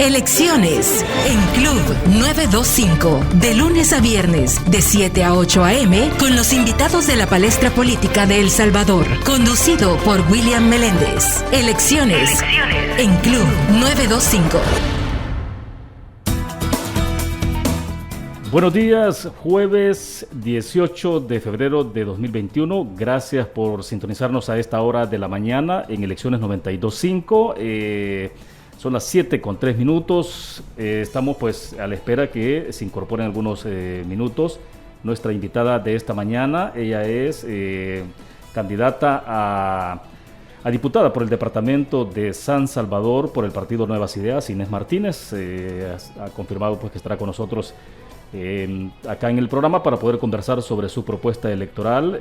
Elecciones en Club 925, de lunes a viernes, de 7 a 8 a.m., con los invitados de la palestra política de El Salvador, conducido por William Meléndez. Elecciones en Club 925. Buenos días, jueves 18 de febrero de 2021. Gracias por sintonizarnos a esta hora de la mañana en Elecciones 925. Son las 7:03. Estamos pues a la espera que se incorporen algunos minutos. Nuestra invitada de esta mañana, ella es candidata a diputada por el departamento de San Salvador por el partido Nuevas Ideas, Inés Martínez. Ha confirmado pues que estará con nosotros acá en el programa para poder conversar sobre su propuesta electoral,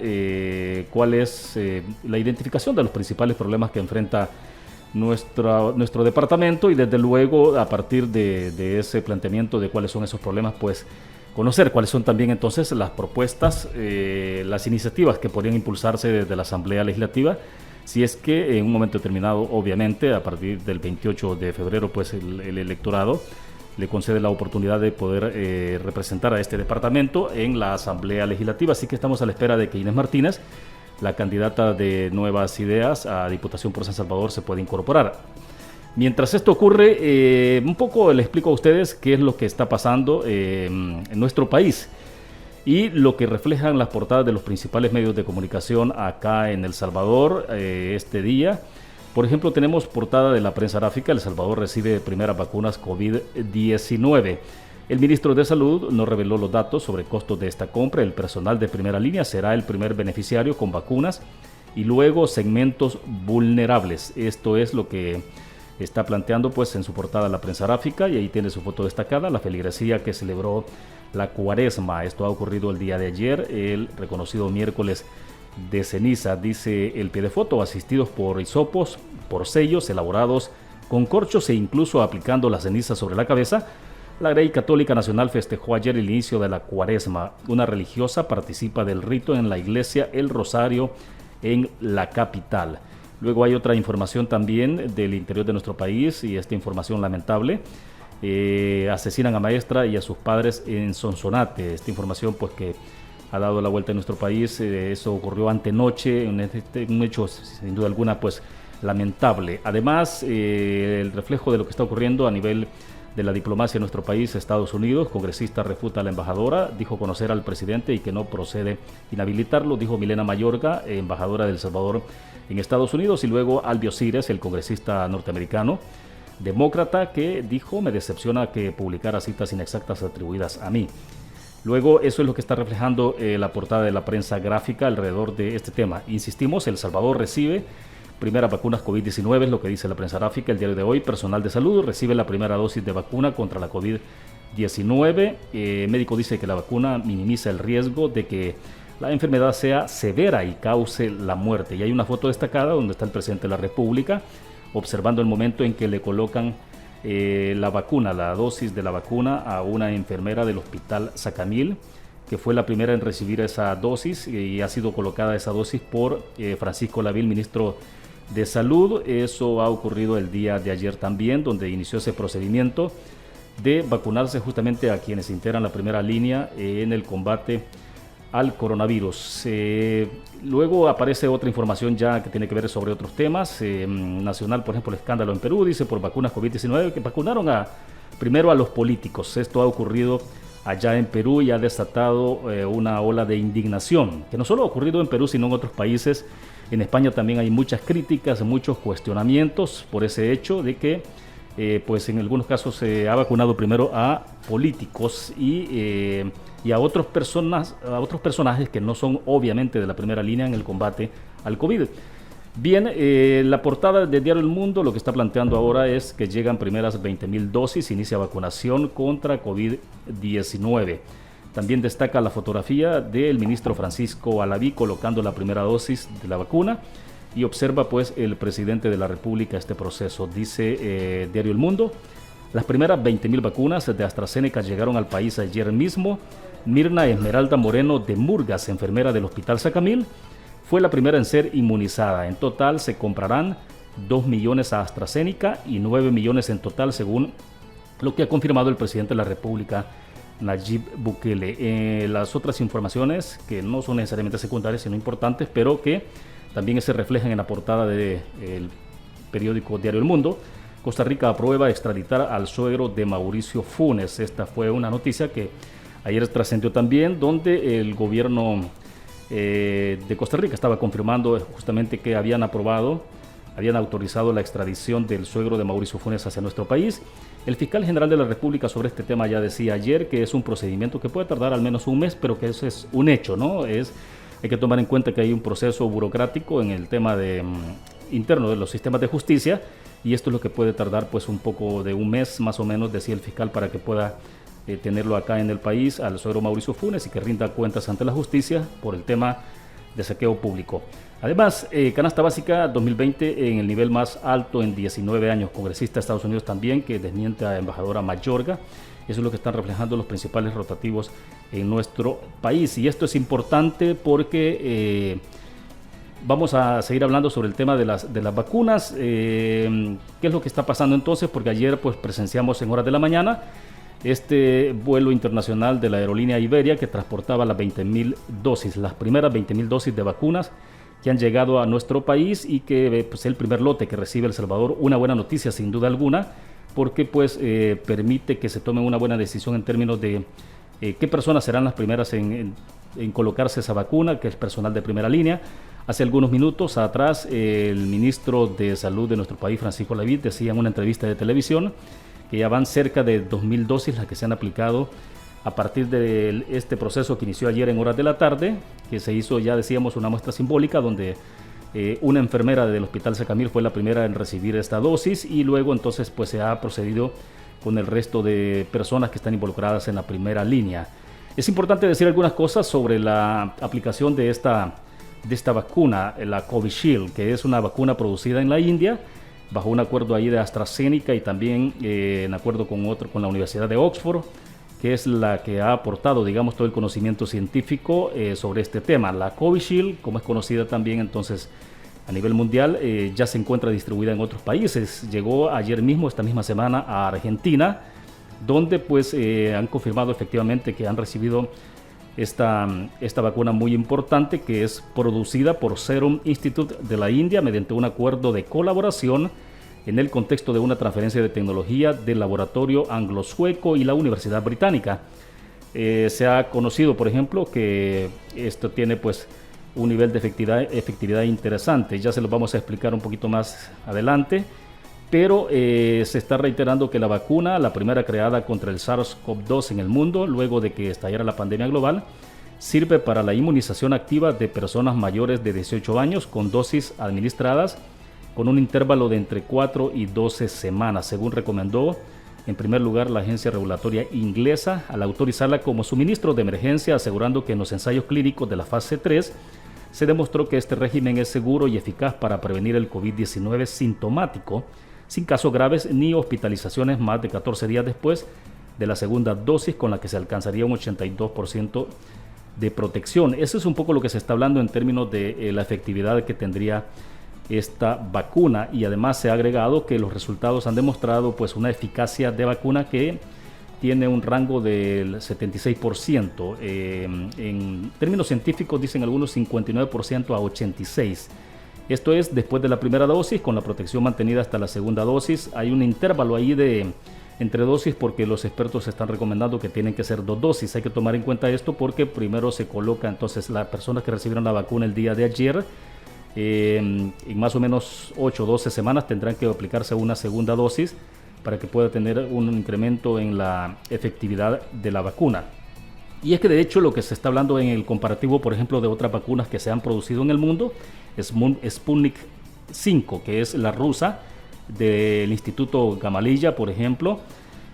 cuál es la identificación de los principales problemas que enfrenta nuestro departamento y desde luego a partir de ese planteamiento de cuáles son esos problemas, pues conocer cuáles son también entonces las propuestas, las iniciativas que podrían impulsarse desde la Asamblea Legislativa, si es que en un momento determinado, obviamente a partir del 28 de febrero, pues el electorado le concede la oportunidad de poder representar a este departamento en la Asamblea Legislativa. Así que estamos a la espera de que Inés Martínez, la candidata de Nuevas Ideas a Diputación por San Salvador, se pueda incorporar. Mientras esto ocurre, un poco les explico a ustedes qué es lo que está pasando en nuestro país y lo que reflejan las portadas de los principales medios de comunicación acá en El Salvador este día. Por ejemplo, tenemos portada de la prensa gráfica: El Salvador recibe primeras vacunas COVID-19. El ministro de Salud no reveló los datos sobre costos de esta compra. El personal de primera línea será el primer beneficiario con vacunas y luego segmentos vulnerables. Esto es lo que está planteando pues en su portada la prensa gráfica, y ahí tiene su foto destacada, la feligresía que celebró la Cuaresma. Esto ha ocurrido el día de ayer, el reconocido miércoles de ceniza, dice el pie de foto, asistidos por hisopos, por sellos elaborados con corchos e incluso aplicando la ceniza sobre la cabeza. La Grey Católica Nacional festejó ayer el inicio de la Cuaresma. Una religiosa participa del rito en la iglesia El Rosario en la capital. Luego hay otra información también del interior de nuestro país, y esta información lamentable. Asesinan a maestra y a sus padres en Sonsonate. Esta información pues que ha dado la vuelta en nuestro país. Eso ocurrió antenoche, un hecho sin duda alguna pues lamentable. Además, el reflejo de lo que está ocurriendo a nivel de la diplomacia en nuestro país, Estados Unidos. Congresista refuta a la embajadora, dijo conocer al presidente y que no procede inhabilitarlo, dijo Milena Mayorga, embajadora de El Salvador en Estados Unidos. Y luego Albio Cires, el congresista norteamericano demócrata, que dijo: me decepciona que publicara citas inexactas atribuidas a mí. Luego, eso es lo que está reflejando la portada de la prensa gráfica alrededor de este tema. Insistimos, El Salvador recibe primeras vacunas COVID-19, es lo que dice la prensa gráfica el día de hoy. Personal de salud recibe la primera dosis de vacuna contra la COVID-19. Médico dice que la vacuna minimiza el riesgo de que la enfermedad sea severa y cause la muerte. Y hay una foto destacada donde está el presidente de la República observando el momento en que le colocan la vacuna, la dosis de la vacuna a una enfermera del Hospital Sacamil, que fue la primera en recibir esa dosis, y ha sido colocada esa dosis por Francisco Lavil, ministro de Salud. Eso ha ocurrido el día de ayer también, donde inició ese procedimiento de vacunarse justamente a quienes integran la primera línea en el combate al coronavirus. Luego aparece otra información ya que tiene que ver sobre otros temas. Nacional, por ejemplo, el escándalo en Perú, dice, por vacunas COVID-19, que vacunaron primero a los políticos. Esto ha ocurrido allá en Perú y ha desatado una ola de indignación, que no solo ha ocurrido en Perú, sino en otros países. En España también hay muchas críticas, muchos cuestionamientos por ese hecho de que pues en algunos casos se ha vacunado primero a políticos y a otros personajes que no son obviamente de la primera línea en el combate al COVID. Bien, la portada del diario El Mundo lo que está planteando ahora es que llegan primeras 20,000 dosis, inicia vacunación contra COVID-19. También destaca la fotografía del ministro Francisco Alaví colocando la primera dosis de la vacuna, y observa pues el presidente de la República este proceso. Dice diario El Mundo: las primeras 20,000 vacunas de AstraZeneca llegaron al país ayer mismo. Mirna Esmeralda Moreno de Murgas, enfermera del Hospital Sacamil, fue la primera en ser inmunizada. En total se comprarán 2 millones a AstraZeneca y 9 millones en total, según lo que ha confirmado el presidente de la República, Nayib Bukele. Las otras informaciones, que no son necesariamente secundarias, sino importantes, pero que también se reflejan en la portada del periódico Diario El Mundo. Costa Rica aprueba extraditar al suegro de Mauricio Funes. Esta fue una noticia que ayer trascendió también, donde el gobierno de Costa Rica estaba confirmando justamente que habían autorizado la extradición del suegro de Mauricio Funes hacia nuestro país. El fiscal general de la República sobre este tema ya decía ayer que es un procedimiento que puede tardar al menos un mes, pero que eso es un hecho, ¿no? Hay que tomar en cuenta que hay un proceso burocrático en el tema interno de los sistemas de justicia, y esto es lo que puede tardar pues un poco de un mes más o menos, decía el fiscal, para que pueda tenerlo acá en el país al suegro Mauricio Funes y que rinda cuentas ante la justicia por el tema de saqueo público. Además, canasta básica 2020 en el nivel más alto en 19 años. Congresista de Estados Unidos también, que desmiente a la embajadora Mayorga. Eso es lo que están reflejando los principales rotativos en nuestro país. Y esto es importante porque vamos a seguir hablando sobre el tema de las vacunas. ¿Qué es lo que está pasando entonces? Porque ayer pues presenciamos en horas de la mañana este vuelo internacional de la aerolínea Iberia que transportaba las 20.000 dosis, las primeras 20.000 dosis de vacunas que han llegado a nuestro país, y que pues el primer lote que recibe El Salvador. Una buena noticia sin duda alguna, porque pues permite que se tome una buena decisión en términos de qué personas serán las primeras en colocarse esa vacuna, que es personal de primera línea. Hace algunos minutos atrás el ministro de Salud de nuestro país, Francisco Lavid, decía en una entrevista de televisión que ya van cerca de 2.000 dosis las que se han aplicado a partir de este proceso que inició ayer en horas de la tarde, que se hizo, ya decíamos, una muestra simbólica donde una enfermera del Hospital Sacamil fue la primera en recibir esta dosis, y luego entonces pues se ha procedido con el resto de personas que están involucradas en la primera línea. Es importante decir algunas cosas sobre la aplicación de esta vacuna, la Covishield, que es una vacuna producida en la India bajo un acuerdo ahí de AstraZeneca, y también en acuerdo con la Universidad de Oxford, que es la que ha aportado, digamos, todo el conocimiento científico sobre este tema. La Covishield, como es conocida también entonces a nivel mundial, ya se encuentra distribuida en otros países. Llegó ayer mismo, esta misma semana, a Argentina, donde pues han confirmado efectivamente que han recibido esta vacuna muy importante, que es producida por Serum Institute de la India mediante un acuerdo de colaboración en el contexto de una transferencia de tecnología del laboratorio anglo-sueco y la Universidad Británica. Se ha conocido, por ejemplo, que esto tiene pues un nivel de efectividad interesante. Ya se lo vamos a explicar un poquito más adelante, pero se está reiterando que la vacuna, la primera creada contra el SARS-CoV-2 en el mundo, luego de que estallara la pandemia global, sirve para la inmunización activa de personas mayores de 18 años con dosis administradas con un intervalo de entre 4 y 12 semanas, según recomendó en primer lugar la agencia regulatoria inglesa al autorizarla como suministro de emergencia, asegurando que en los ensayos clínicos de la fase 3 se demostró que este régimen es seguro y eficaz para prevenir el COVID-19 sintomático, sin casos graves ni hospitalizaciones más de 14 días después de la segunda dosis, con la que se alcanzaría un 82% de protección. Eso es un poco lo que se está hablando en términos de la efectividad que tendría esta vacuna, y además se ha agregado que los resultados han demostrado pues una eficacia de vacuna que tiene un rango del 76%, en términos científicos dicen algunos 59% a 86%. Esto es después de la primera dosis, con la protección mantenida hasta la segunda dosis. Hay un intervalo ahí entre dosis, porque los expertos están recomendando que tienen que ser 2 dosis. Hay que tomar en cuenta esto porque primero se coloca entonces las personas que recibieron la vacuna el día de ayer, en más o menos 8 o 12 semanas tendrán que aplicarse una segunda dosis para que pueda tener un incremento en la efectividad de la vacuna. Y es que de hecho lo que se está hablando en el comparativo, por ejemplo, de otras vacunas que se han producido en el mundo, es Sputnik 5, que es la rusa del Instituto Gamaleya, por ejemplo,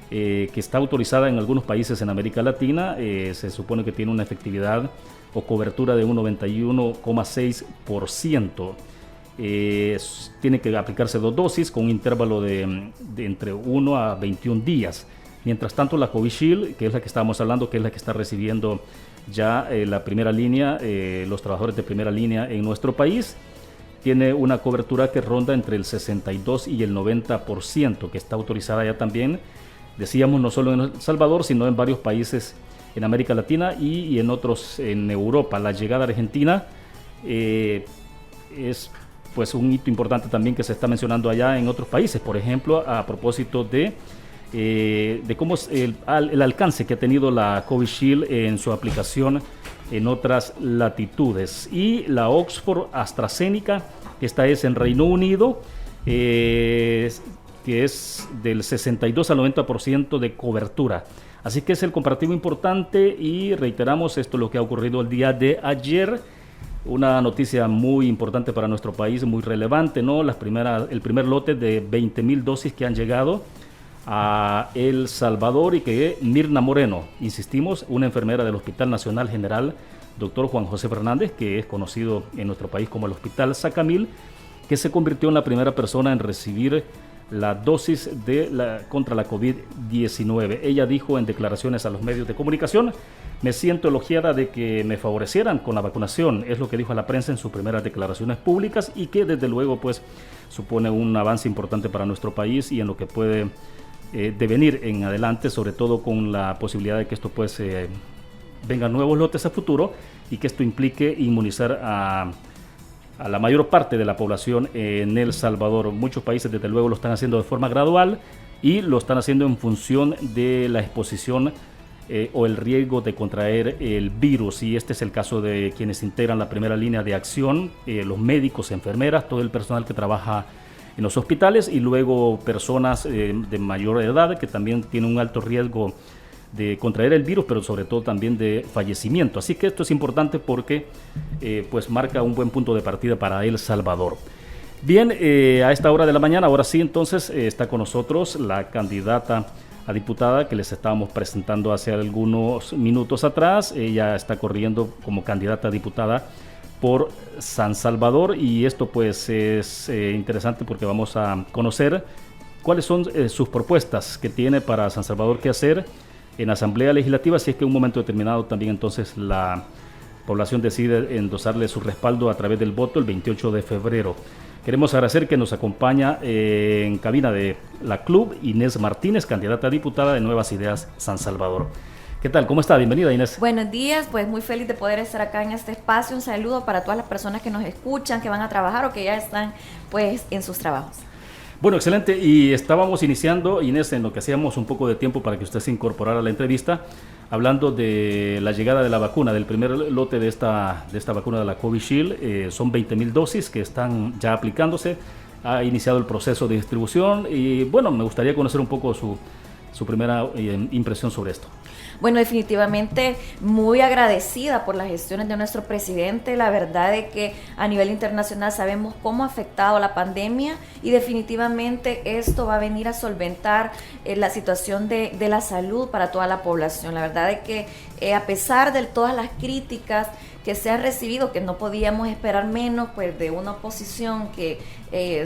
que está autorizada en algunos países en América Latina. Se supone que tiene una efectividad o cobertura de un 91,6%. Tiene que aplicarse 2 dosis con un intervalo de entre 1 a 21 días. Mientras tanto, la Covishield, que es la que estábamos hablando, que es la que está recibiendo ya la primera línea, los trabajadores de primera línea en nuestro país, tiene una cobertura que ronda entre el 62 y el 90%, que está autorizada ya también decíamos, no solo en El Salvador, sino en varios países en América Latina y en otros en Europa. La llegada argentina es pues un hito importante también que se está mencionando allá en otros países, por ejemplo, a propósito de cómo es el alcance que ha tenido la Covishield en su aplicación en otras latitudes. Y la Oxford AstraZeneca, esta es en Reino Unido, que es del 62 al 90% de cobertura. Así que es el comparativo importante y reiteramos esto lo que ha ocurrido el día de ayer. Una noticia muy importante para nuestro país, muy relevante, ¿no? El primer lote de 20,000 dosis que han llegado a El Salvador y que Mirna Moreno, insistimos, una enfermera del Hospital Nacional General, doctor Juan José Fernández, que es conocido en nuestro país como el Hospital Sacamil, que se convirtió en la primera persona en recibir la dosis contra la COVID-19. Ella dijo en declaraciones a los medios de comunicación: me siento elogiada de que me favorecieran con la vacunación, es lo que dijo a la prensa en sus primeras declaraciones públicas, y que desde luego pues supone un avance importante para nuestro país y en lo que puede devenir en adelante, sobre todo con la posibilidad de que esto pues vengan nuevos lotes a futuro y que esto implique inmunizar a la mayor parte de la población en El Salvador. Muchos países desde luego lo están haciendo de forma gradual y lo están haciendo en función de la exposición o el riesgo de contraer el virus, y este es el caso de quienes integran la primera línea de acción, los médicos, enfermeras, todo el personal que trabaja en los hospitales, y luego personas de mayor edad que también tienen un alto riesgo de contraer el virus, pero sobre todo también de fallecimiento. Así que esto es importante porque pues marca un buen punto de partida para El Salvador. Bien, a esta hora de la mañana, ahora sí, entonces está con nosotros la candidata a diputada que les estábamos presentando hace algunos minutos atrás. Ella está corriendo como candidata a diputada por San Salvador, y esto pues es interesante porque vamos a conocer cuáles son sus propuestas que tiene para San Salvador, qué hacer en Asamblea Legislativa, si es que en un momento determinado también entonces la población decide endosarle su respaldo a través del voto el 28 de febrero. Queremos agradecer que nos acompaña en cabina de la Club Inés Martínez, candidata a diputada de Nuevas Ideas San Salvador. ¿Qué tal? ¿Cómo está? Bienvenida, Inés. Buenos días, pues muy feliz de poder estar acá en este espacio. Un saludo para todas las personas que nos escuchan, que van a trabajar o que ya están pues en sus trabajos. Bueno, excelente. Y estábamos iniciando, Inés, en lo que hacíamos un poco de tiempo para que usted se incorporara a la entrevista, hablando de la llegada de la vacuna, del primer lote de esta vacuna de la Covishield. Son 20,000 dosis que están ya aplicándose. Ha iniciado el proceso de distribución y bueno, me gustaría conocer un poco su primera impresión sobre esto. Bueno, definitivamente muy agradecida por las gestiones de nuestro presidente. La verdad es que a nivel internacional sabemos cómo ha afectado la pandemia y definitivamente esto va a venir a solventar la situación de la salud para toda la población. La verdad es que a pesar de todas las críticas que se han recibido, que no podíamos esperar menos pues de una oposición que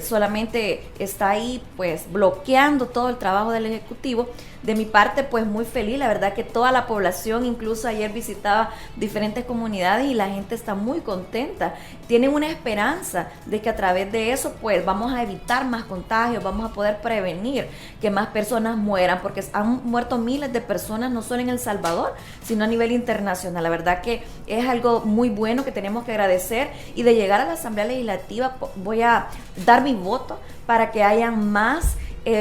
solamente está ahí pues bloqueando todo el trabajo del Ejecutivo. De mi parte pues muy feliz, la verdad que toda la población, incluso ayer visitaba diferentes comunidades y la gente está muy contenta, tienen una esperanza de que a través de eso pues vamos a evitar más contagios, vamos a poder prevenir que más personas mueran, porque han muerto miles de personas no solo en El Salvador, sino a nivel internacional. La verdad que es algo muy bueno que tenemos que agradecer, y de llegar a la Asamblea Legislativa voy a dar mi voto para que haya más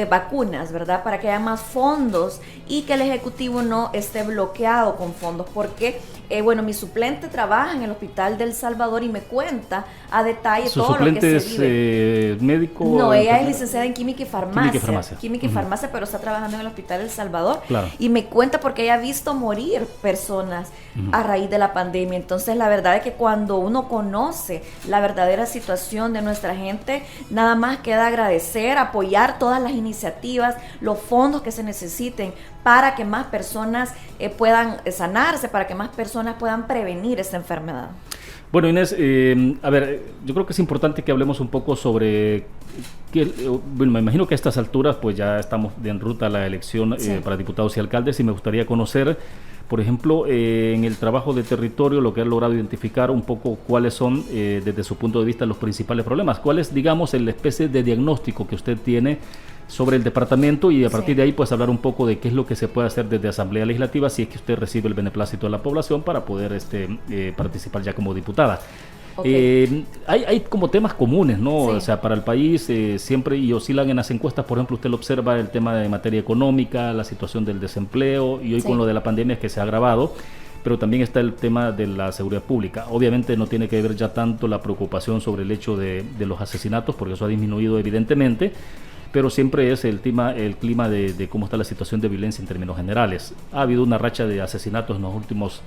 vacunas, ¿verdad? Para que haya más fondos y que el Ejecutivo no esté bloqueado con fondos, porque bueno, mi suplente trabaja en el Hospital del Salvador y me cuenta a detalle todo lo que se vive. ¿Es médico? No, ella es licenciada en Química y Farmacia. Química y Farmacia, pero está trabajando en el Hospital del Salvador. Claro. Y me cuenta porque ella ha visto morir personas a raíz de la pandemia. Entonces, la verdad es que cuando uno conoce la verdadera situación de nuestra gente, nada más queda agradecer, apoyar todas las iniciativas, los fondos que se necesiten para que más personas puedan sanarse, para que más personas puedan prevenir esta enfermedad. Bueno, Inés, a ver, yo creo que es importante que hablemos un poco sobre, bueno, me imagino que a estas alturas pues ya estamos en ruta a la elección para diputados y alcaldes, y me gustaría conocer, por ejemplo, en el trabajo de territorio, lo que han logrado identificar un poco cuáles son, desde su punto de vista, los principales problemas. ¿Cuál es, digamos, la especie de diagnóstico que usted tiene sobre el departamento y a partir de ahí pues hablar un poco de qué es lo que se puede hacer desde Asamblea Legislativa si es que usted recibe el beneplácito de la población para poder participar ya como diputada. Okay. Hay como temas comunes, ¿no? Sí. O sea, para el país siempre y oscilan en las encuestas, por ejemplo, usted lo observa el tema de materia económica, la situación del desempleo y hoy con lo de la pandemia es que se ha agravado, pero también está el tema de la seguridad pública. Obviamente no tiene que ver ya tanto la preocupación sobre el hecho de los asesinatos, porque eso ha disminuido evidentemente, pero siempre es el clima de cómo está la situación de violencia en términos generales. Ha habido una racha de asesinatos en los últimos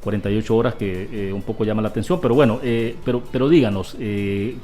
48 horas que un poco llama la atención, pero bueno, pero díganos, ¿qué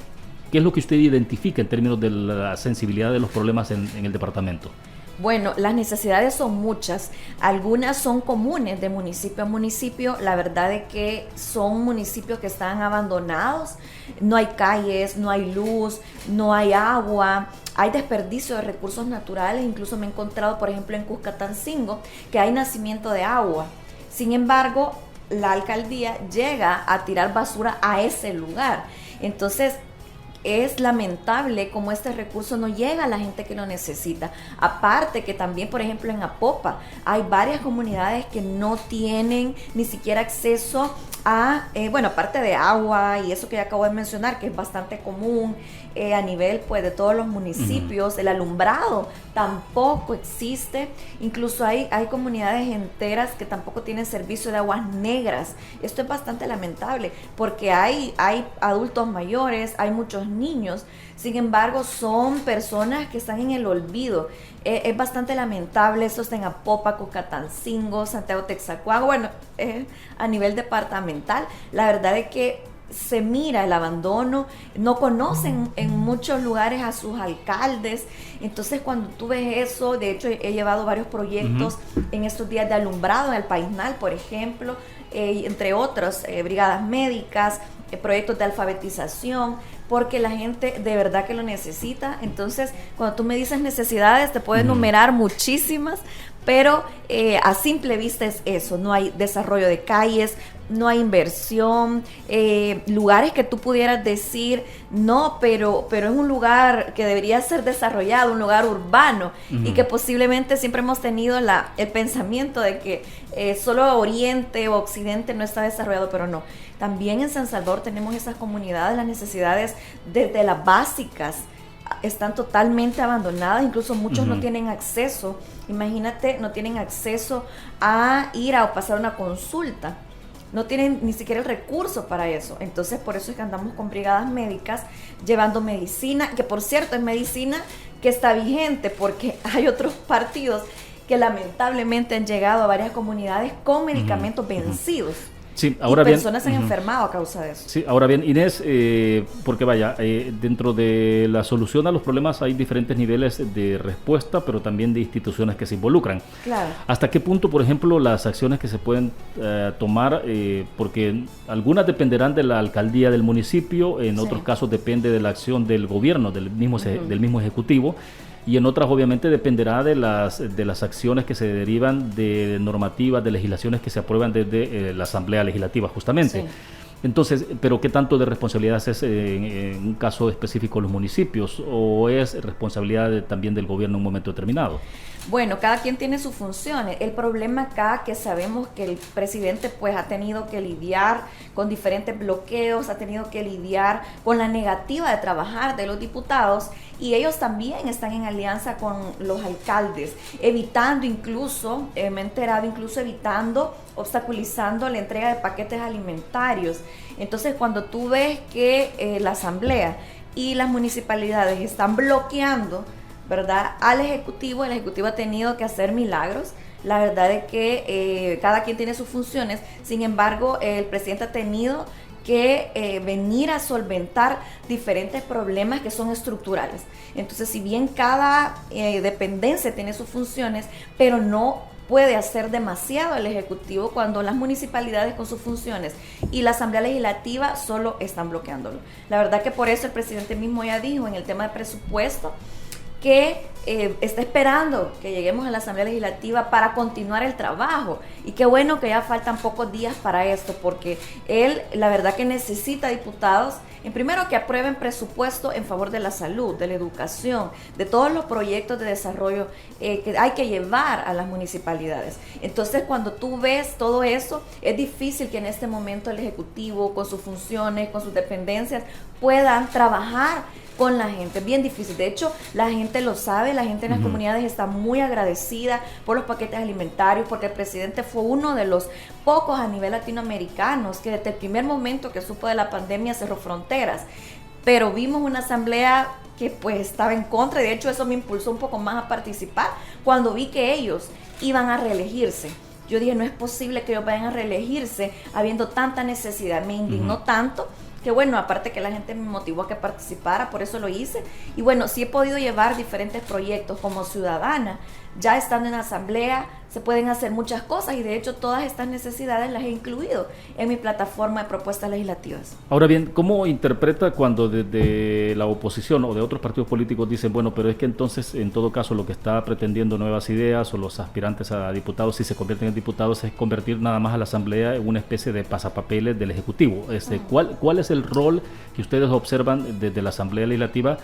es lo que usted identifica en términos de la sensibilidad de los problemas en el departamento? Bueno, las necesidades son muchas, algunas son comunes de municipio a municipio, la verdad es que son municipios que están abandonados, no hay calles, no hay luz, no hay agua, hay desperdicio de recursos naturales, incluso me he encontrado, por ejemplo, en Cuscatancingo, que hay nacimiento de agua, sin embargo, la alcaldía llega a tirar basura a ese lugar. Entonces, es lamentable cómo este recurso no llega a la gente que lo necesita. Aparte que también, por ejemplo, en Apopa hay varias comunidades que no tienen ni siquiera acceso a, aparte de agua y eso que ya acabo de mencionar, que es bastante común a nivel pues de todos los municipios, el alumbrado tampoco existe, incluso hay comunidades enteras que tampoco tienen servicio de aguas negras. Esto es bastante lamentable porque hay adultos mayores, hay muchos niños, sin embargo son personas que están en el olvido. Es bastante lamentable. Esto está en Apopa, Cuscatancingo, Santiago Texacoago, a nivel departamental. La verdad es que se mira el abandono, no conocen en muchos lugares a sus alcaldes. Entonces cuando tú ves eso, de hecho he llevado varios proyectos en estos días de alumbrado en el Paisnal, por ejemplo, entre otros, brigadas médicas, proyectos de alfabetización, porque la gente de verdad que lo necesita. Entonces cuando tú me dices necesidades, te puedo enumerar muchísimas, pero a simple vista es eso, no hay desarrollo de calles, no hay inversión, lugares que tú pudieras decir, no, pero es un lugar que debería ser desarrollado, un lugar urbano, y que posiblemente siempre hemos tenido el pensamiento de que solo Oriente o Occidente no está desarrollado, pero no. También en San Salvador tenemos esas comunidades, las necesidades desde las básicas están totalmente abandonadas, incluso muchos no tienen acceso, imagínate, no tienen acceso a ir a pasar una consulta, no tienen ni siquiera el recurso para eso. Entonces por eso es que andamos con brigadas médicas llevando medicina, que por cierto es medicina que está vigente, porque hay otros partidos que lamentablemente han llegado a varias comunidades con medicamentos vencidos. Sí, ahora y bien, personas se han enfermado a causa de eso. Sí, ahora bien, Inés, porque vaya, dentro de la solución a los problemas hay diferentes niveles de respuesta, pero también de instituciones que se involucran. Claro. ¿Hasta qué punto, por ejemplo, las acciones que se pueden tomar, porque algunas dependerán de la alcaldía del municipio, en otros casos depende de la acción del gobierno, del mismo ejecutivo, y en otras obviamente dependerá de las acciones que se derivan de normativas, de legislaciones que se aprueban desde la Asamblea Legislativa justamente. Sí. Entonces, ¿pero qué tanto de responsabilidad es en un caso específico los municipios o es responsabilidad también del gobierno en un momento determinado? Bueno, cada quien tiene sus funciones. El problema acá que sabemos que el presidente pues ha tenido que lidiar con diferentes bloqueos, ha tenido que lidiar con la negativa de trabajar de los diputados, y ellos también están en alianza con los alcaldes, evitando incluso, me he enterado, evitando, obstaculizando la entrega de paquetes alimentarios. Entonces cuando tú ves que la asamblea y las municipalidades están bloqueando, ¿verdad?, al Ejecutivo, el Ejecutivo ha tenido que hacer milagros. La verdad es que cada quien tiene sus funciones, sin embargo, el presidente ha tenido que venir a solventar diferentes problemas que son estructurales. Entonces, si bien cada dependencia tiene sus funciones, pero no puede hacer demasiado el Ejecutivo cuando las municipalidades con sus funciones y la Asamblea Legislativa solo están bloqueándolo. La verdad que por eso el presidente mismo ya dijo en el tema de presupuesto que está esperando que lleguemos a la Asamblea Legislativa para continuar el trabajo. Y qué bueno que ya faltan pocos días para esto, porque él, la verdad que necesita diputados, en primero que aprueben presupuesto en favor de la salud, de la educación, de todos los proyectos de desarrollo que hay que llevar a las municipalidades. Entonces, cuando tú ves todo eso, es difícil que en este momento el Ejecutivo, con sus funciones, con sus dependencias, puedan trabajar con la gente. Es bien difícil. De hecho, la gente lo sabe, la gente en las comunidades está muy agradecida por los paquetes alimentarios, porque el presidente fue uno de los pocos a nivel latinoamericano que desde el primer momento que supo de la pandemia cerró fronteras. Pero vimos una asamblea que pues estaba en contra, y de hecho eso me impulsó un poco más a participar cuando vi que ellos iban a reelegirse. Yo dije, no es posible que ellos vayan a reelegirse habiendo tanta necesidad. Me indignó tanto que bueno, aparte que la gente me motivó a que participara, por eso lo hice. Y bueno, sí he podido llevar diferentes proyectos como ciudadana. Ya estando en la asamblea se pueden hacer muchas cosas, y de hecho todas estas necesidades las he incluido en mi plataforma de propuestas legislativas. Ahora bien, ¿cómo interpreta cuando desde la oposición o de otros partidos políticos dicen, bueno, pero es que entonces en todo caso lo que está pretendiendo Nuevas Ideas o los aspirantes a diputados, si se convierten en diputados, es convertir nada más a la asamblea en una especie de pasapapeles del Ejecutivo? ¿Cuál es el rol que ustedes observan desde la Asamblea Legislativa?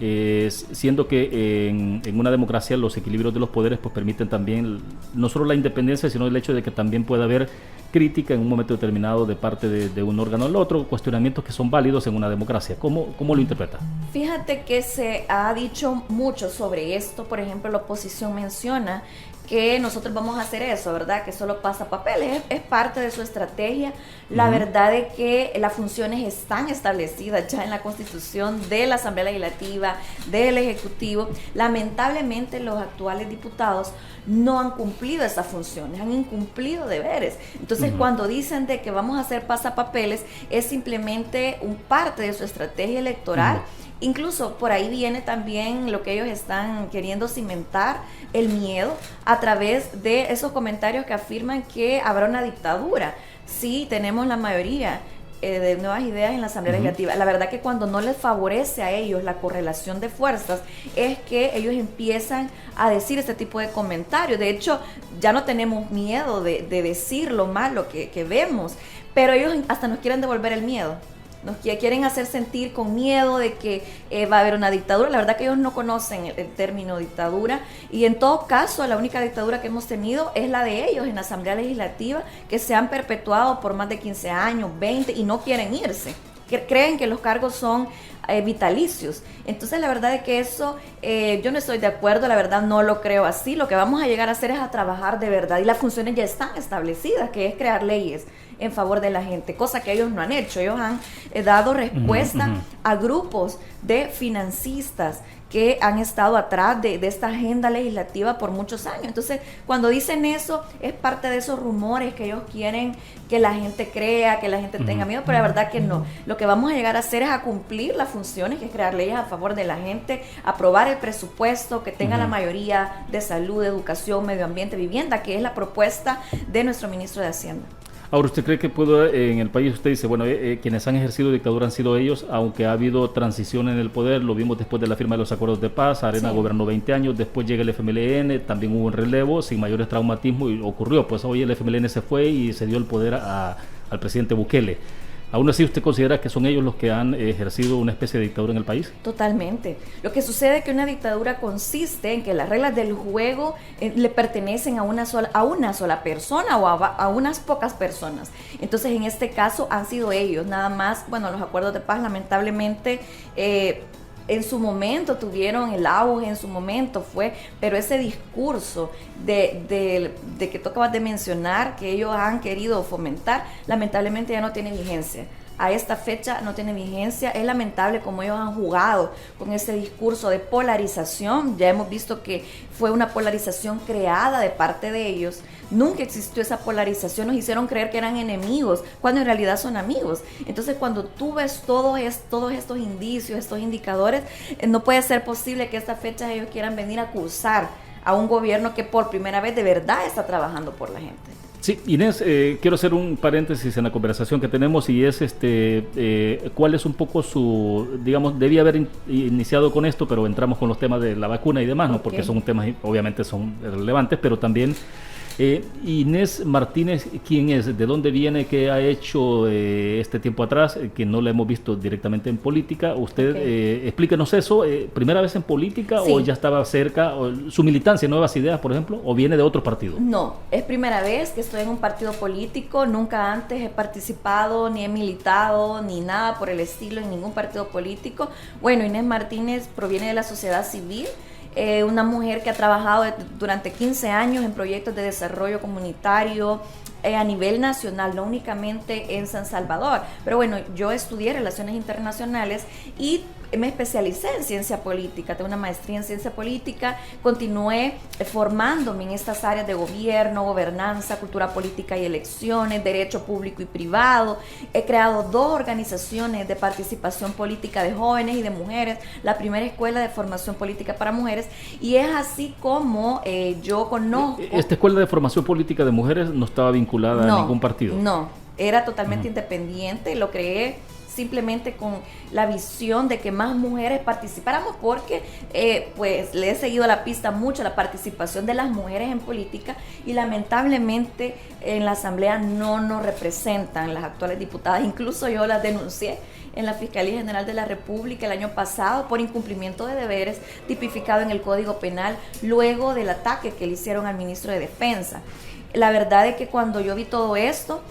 Siendo que en una democracia los equilibrios de los poderes pues permiten también no solo la independencia, sino el hecho de que también pueda haber crítica en un momento determinado de parte de un órgano al otro, cuestionamientos que son válidos en una democracia. ¿Cómo lo interpreta? Fíjate que se ha dicho mucho sobre esto. Por ejemplo, la oposición menciona que nosotros vamos a hacer eso, ¿verdad? Que solo pasa papeles, es parte de su estrategia. La verdad es que las funciones están establecidas ya en la Constitución de la Asamblea Legislativa, del Ejecutivo. Lamentablemente los actuales diputados no han cumplido esas funciones, han incumplido deberes. Entonces cuando dicen de que vamos a hacer pasapapeles, es simplemente un parte de su estrategia electoral. Incluso por ahí viene también lo que ellos están queriendo cimentar, el miedo, a través de esos comentarios que afirman que habrá una dictadura. Sí, tenemos la mayoría de Nuevas Ideas en la Asamblea Legislativa. La verdad que cuando no les favorece a ellos la correlación de fuerzas, es que ellos empiezan a decir este tipo de comentarios. De hecho, ya no tenemos miedo de decir lo malo que vemos, pero ellos hasta nos quieren devolver el miedo. Nos quieren hacer sentir con miedo de que va a haber una dictadura. La verdad que ellos no conocen el término dictadura, y en todo caso la única dictadura que hemos tenido es la de ellos en la Asamblea Legislativa, que se han perpetuado por más de 15 años, 20, y no quieren irse. Creen que los cargos son vitalicios. Entonces la verdad es que eso yo no estoy de acuerdo, la verdad no lo creo así. Lo que vamos a llegar a hacer es a trabajar de verdad, y las funciones ya están establecidas, que es crear leyes en favor de la gente, cosa que ellos no han hecho. Ellos han dado respuesta a grupos de financistas que han estado atrás de esta agenda legislativa por muchos años. Entonces, cuando dicen eso, es parte de esos rumores que ellos quieren que la gente crea, que la gente tenga miedo, pero la verdad que no. Lo que vamos a llegar a hacer es a cumplir las funciones, que es crear leyes a favor de la gente, aprobar el presupuesto, que tenga la mayoría de salud, educación, medio ambiente, vivienda, que es la propuesta de nuestro ministro de Hacienda. Ahora, ¿usted cree que en el país, usted dice, bueno, quienes han ejercido dictadura han sido ellos, aunque ha habido transición en el poder? Lo vimos después de la firma de los acuerdos de paz. Arena gobernó 20 años, después llega el FMLN, también hubo un relevo sin mayores traumatismos, y ocurrió, pues hoy el FMLN se fue y se dio el poder al presidente Bukele. ¿Aún así usted considera que son ellos los que han ejercido una especie de dictadura en el país? Totalmente. Lo que sucede es que una dictadura consiste en que las reglas del juego le pertenecen a una sola persona, o a unas pocas personas. Entonces, en este caso han sido ellos, nada más. Bueno, los acuerdos de paz lamentablemente en su momento tuvieron el auge, en su momento pero ese discurso de que tú acabas de mencionar, que ellos han querido fomentar, lamentablemente ya no tiene vigencia. A esta fecha no tiene vigencia. Es lamentable cómo ellos han jugado con ese discurso de polarización. Ya hemos visto que fue una polarización creada de parte de ellos. Nunca existió esa polarización. Nos hicieron creer que eran enemigos, cuando en realidad son amigos. Entonces, cuando tú ves todos estos indicios, estos indicadores, no puede ser posible que a esta fecha ellos quieran venir a acusar a un gobierno que por primera vez de verdad está trabajando por la gente. Sí, Inés, quiero hacer un paréntesis en la conversación que tenemos y es cuál es un poco su, digamos, debía haber iniciado con esto, pero entramos con los temas de la vacuna y demás, ¿no? Porque son temas, obviamente son relevantes, pero también Inés Martínez, ¿quién es? ¿De dónde viene? ¿Qué ha hecho este tiempo atrás? Que no la hemos visto directamente en política. Usted, explíquenos eso. ¿Primera vez en política o ya estaba cerca? O, ¿su militancia, Nuevas Ideas, por ejemplo? ¿O viene de otro partido? No, es primera vez que estoy en un partido político. Nunca antes he participado, ni he militado, ni nada por el estilo en ningún partido político. Bueno, Inés Martínez proviene de la sociedad civil. Una mujer que ha trabajado durante 15 años en proyectos de desarrollo comunitario a nivel nacional, no únicamente en San Salvador. Pero bueno, yo estudié Relaciones Internacionales y me especialicé en ciencia política, tengo una maestría en ciencia política, continué formándome en estas áreas de gobierno, gobernanza, cultura política y elecciones, derecho público y privado. He creado 2 organizaciones de participación política de jóvenes y de mujeres, la primera escuela de formación política para mujeres, y es así como yo conozco... ¿Esta escuela de formación política de mujeres no estaba vinculada a ningún partido? No, era totalmente independiente, lo creé simplemente con la visión de que más mujeres participáramos, porque pues le he seguido la pista mucho a la participación de las mujeres en política y lamentablemente en la asamblea no nos representan las actuales diputadas. Incluso yo las denuncié en la Fiscalía General de la República el año pasado por incumplimiento de deberes tipificado en el Código Penal luego del ataque que le hicieron al ministro de Defensa. La verdad es que cuando yo vi todo esto,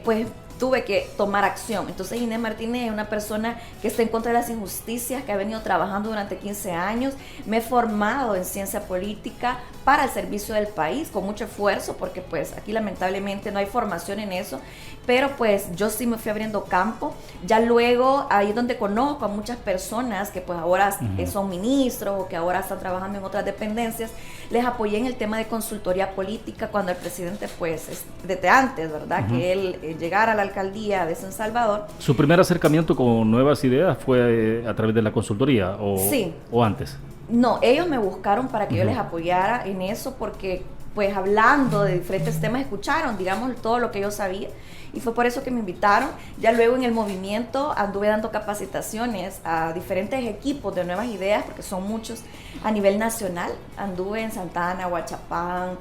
pues tuve que tomar acción. Entonces Inés Martínez es una persona que está en contra de las injusticias, que ha venido trabajando durante 15 años. Me he formado en ciencia política para el servicio del país, con mucho esfuerzo, porque pues aquí lamentablemente no hay formación en eso, pero pues yo sí me fui abriendo campo. Ya luego ahí es donde conozco a muchas personas que pues ahora son ministros o que ahora están trabajando en otras dependencias. Les apoyé en el tema de consultoría política cuando el presidente pues desde antes, ¿verdad? Que él llegara a la alcaldía de San Salvador. ¿Su primer acercamiento con Nuevas Ideas fue a través de la consultoría o antes? No, ellos me buscaron para que yo les apoyara en eso, porque pues hablando de diferentes temas escucharon, digamos, todo lo que yo sabía, y fue por eso que me invitaron. Ya luego en el movimiento anduve dando capacitaciones a diferentes equipos de Nuevas Ideas, porque son muchos a nivel nacional. Anduve en Santa Ana, Huachapán,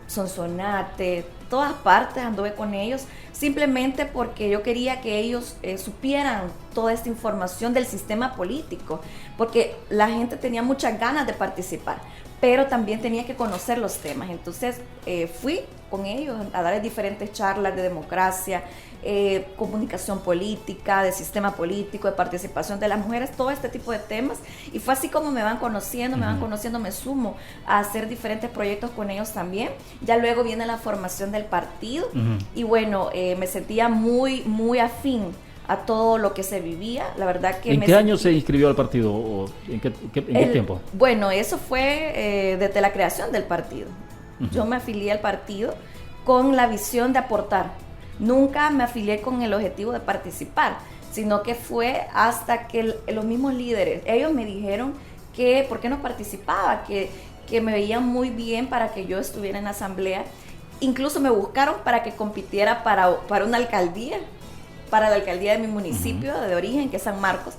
Sonsonate, todas partes anduve con ellos, simplemente porque yo quería que ellos supieran toda esta información del sistema político, porque la gente tenía muchas ganas de participar, pero también tenía que conocer los temas. Entonces fui con ellos a darles diferentes charlas de democracia, comunicación política, de sistema político, de participación de las mujeres, todo este tipo de temas, y fue así como me van conociendo, me sumo a hacer diferentes proyectos con ellos también. Ya luego viene la formación del partido, y bueno, me sentía muy, muy afín a todo lo que se vivía. La verdad que... ¿En qué año se inscribió al partido? ¿O en qué tiempo? Bueno, eso fue desde la creación del partido. Yo me afilié al partido con la visión de aportar. Nunca me afilié con el objetivo de participar, sino que fue hasta que los mismos líderes, ellos me dijeron que por qué no participaba, que me veían muy bien para que yo estuviera en la asamblea. Incluso me buscaron para que compitiera para una alcaldía, para la alcaldía de mi municipio de origen, que es San Marcos.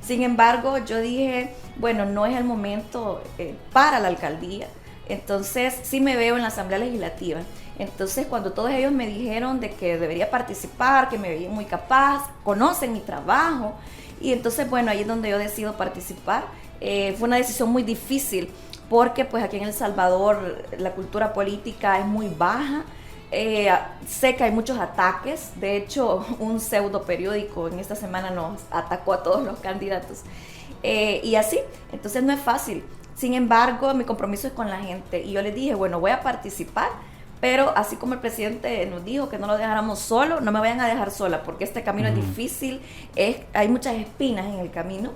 Sin embargo, yo dije, bueno, no es el momento para la alcaldía. Entonces sí me veo en la Asamblea Legislativa. Entonces cuando todos ellos me dijeron de que debería participar, que me veían muy capaz, conocen mi trabajo, y entonces bueno, ahí es donde yo decido participar. Fue una decisión muy difícil, porque pues aquí en El Salvador la cultura política es muy baja. Sé que hay muchos ataques. De hecho, un pseudo periódico en esta semana nos atacó a todos los candidatos, y así, entonces no es fácil. Sin embargo, mi compromiso es con la gente, y yo les dije, bueno, voy a participar, pero así como el presidente nos dijo que no lo dejáramos solo, no me vayan a dejar sola, porque este camino es difícil, hay muchas espinas en el camino.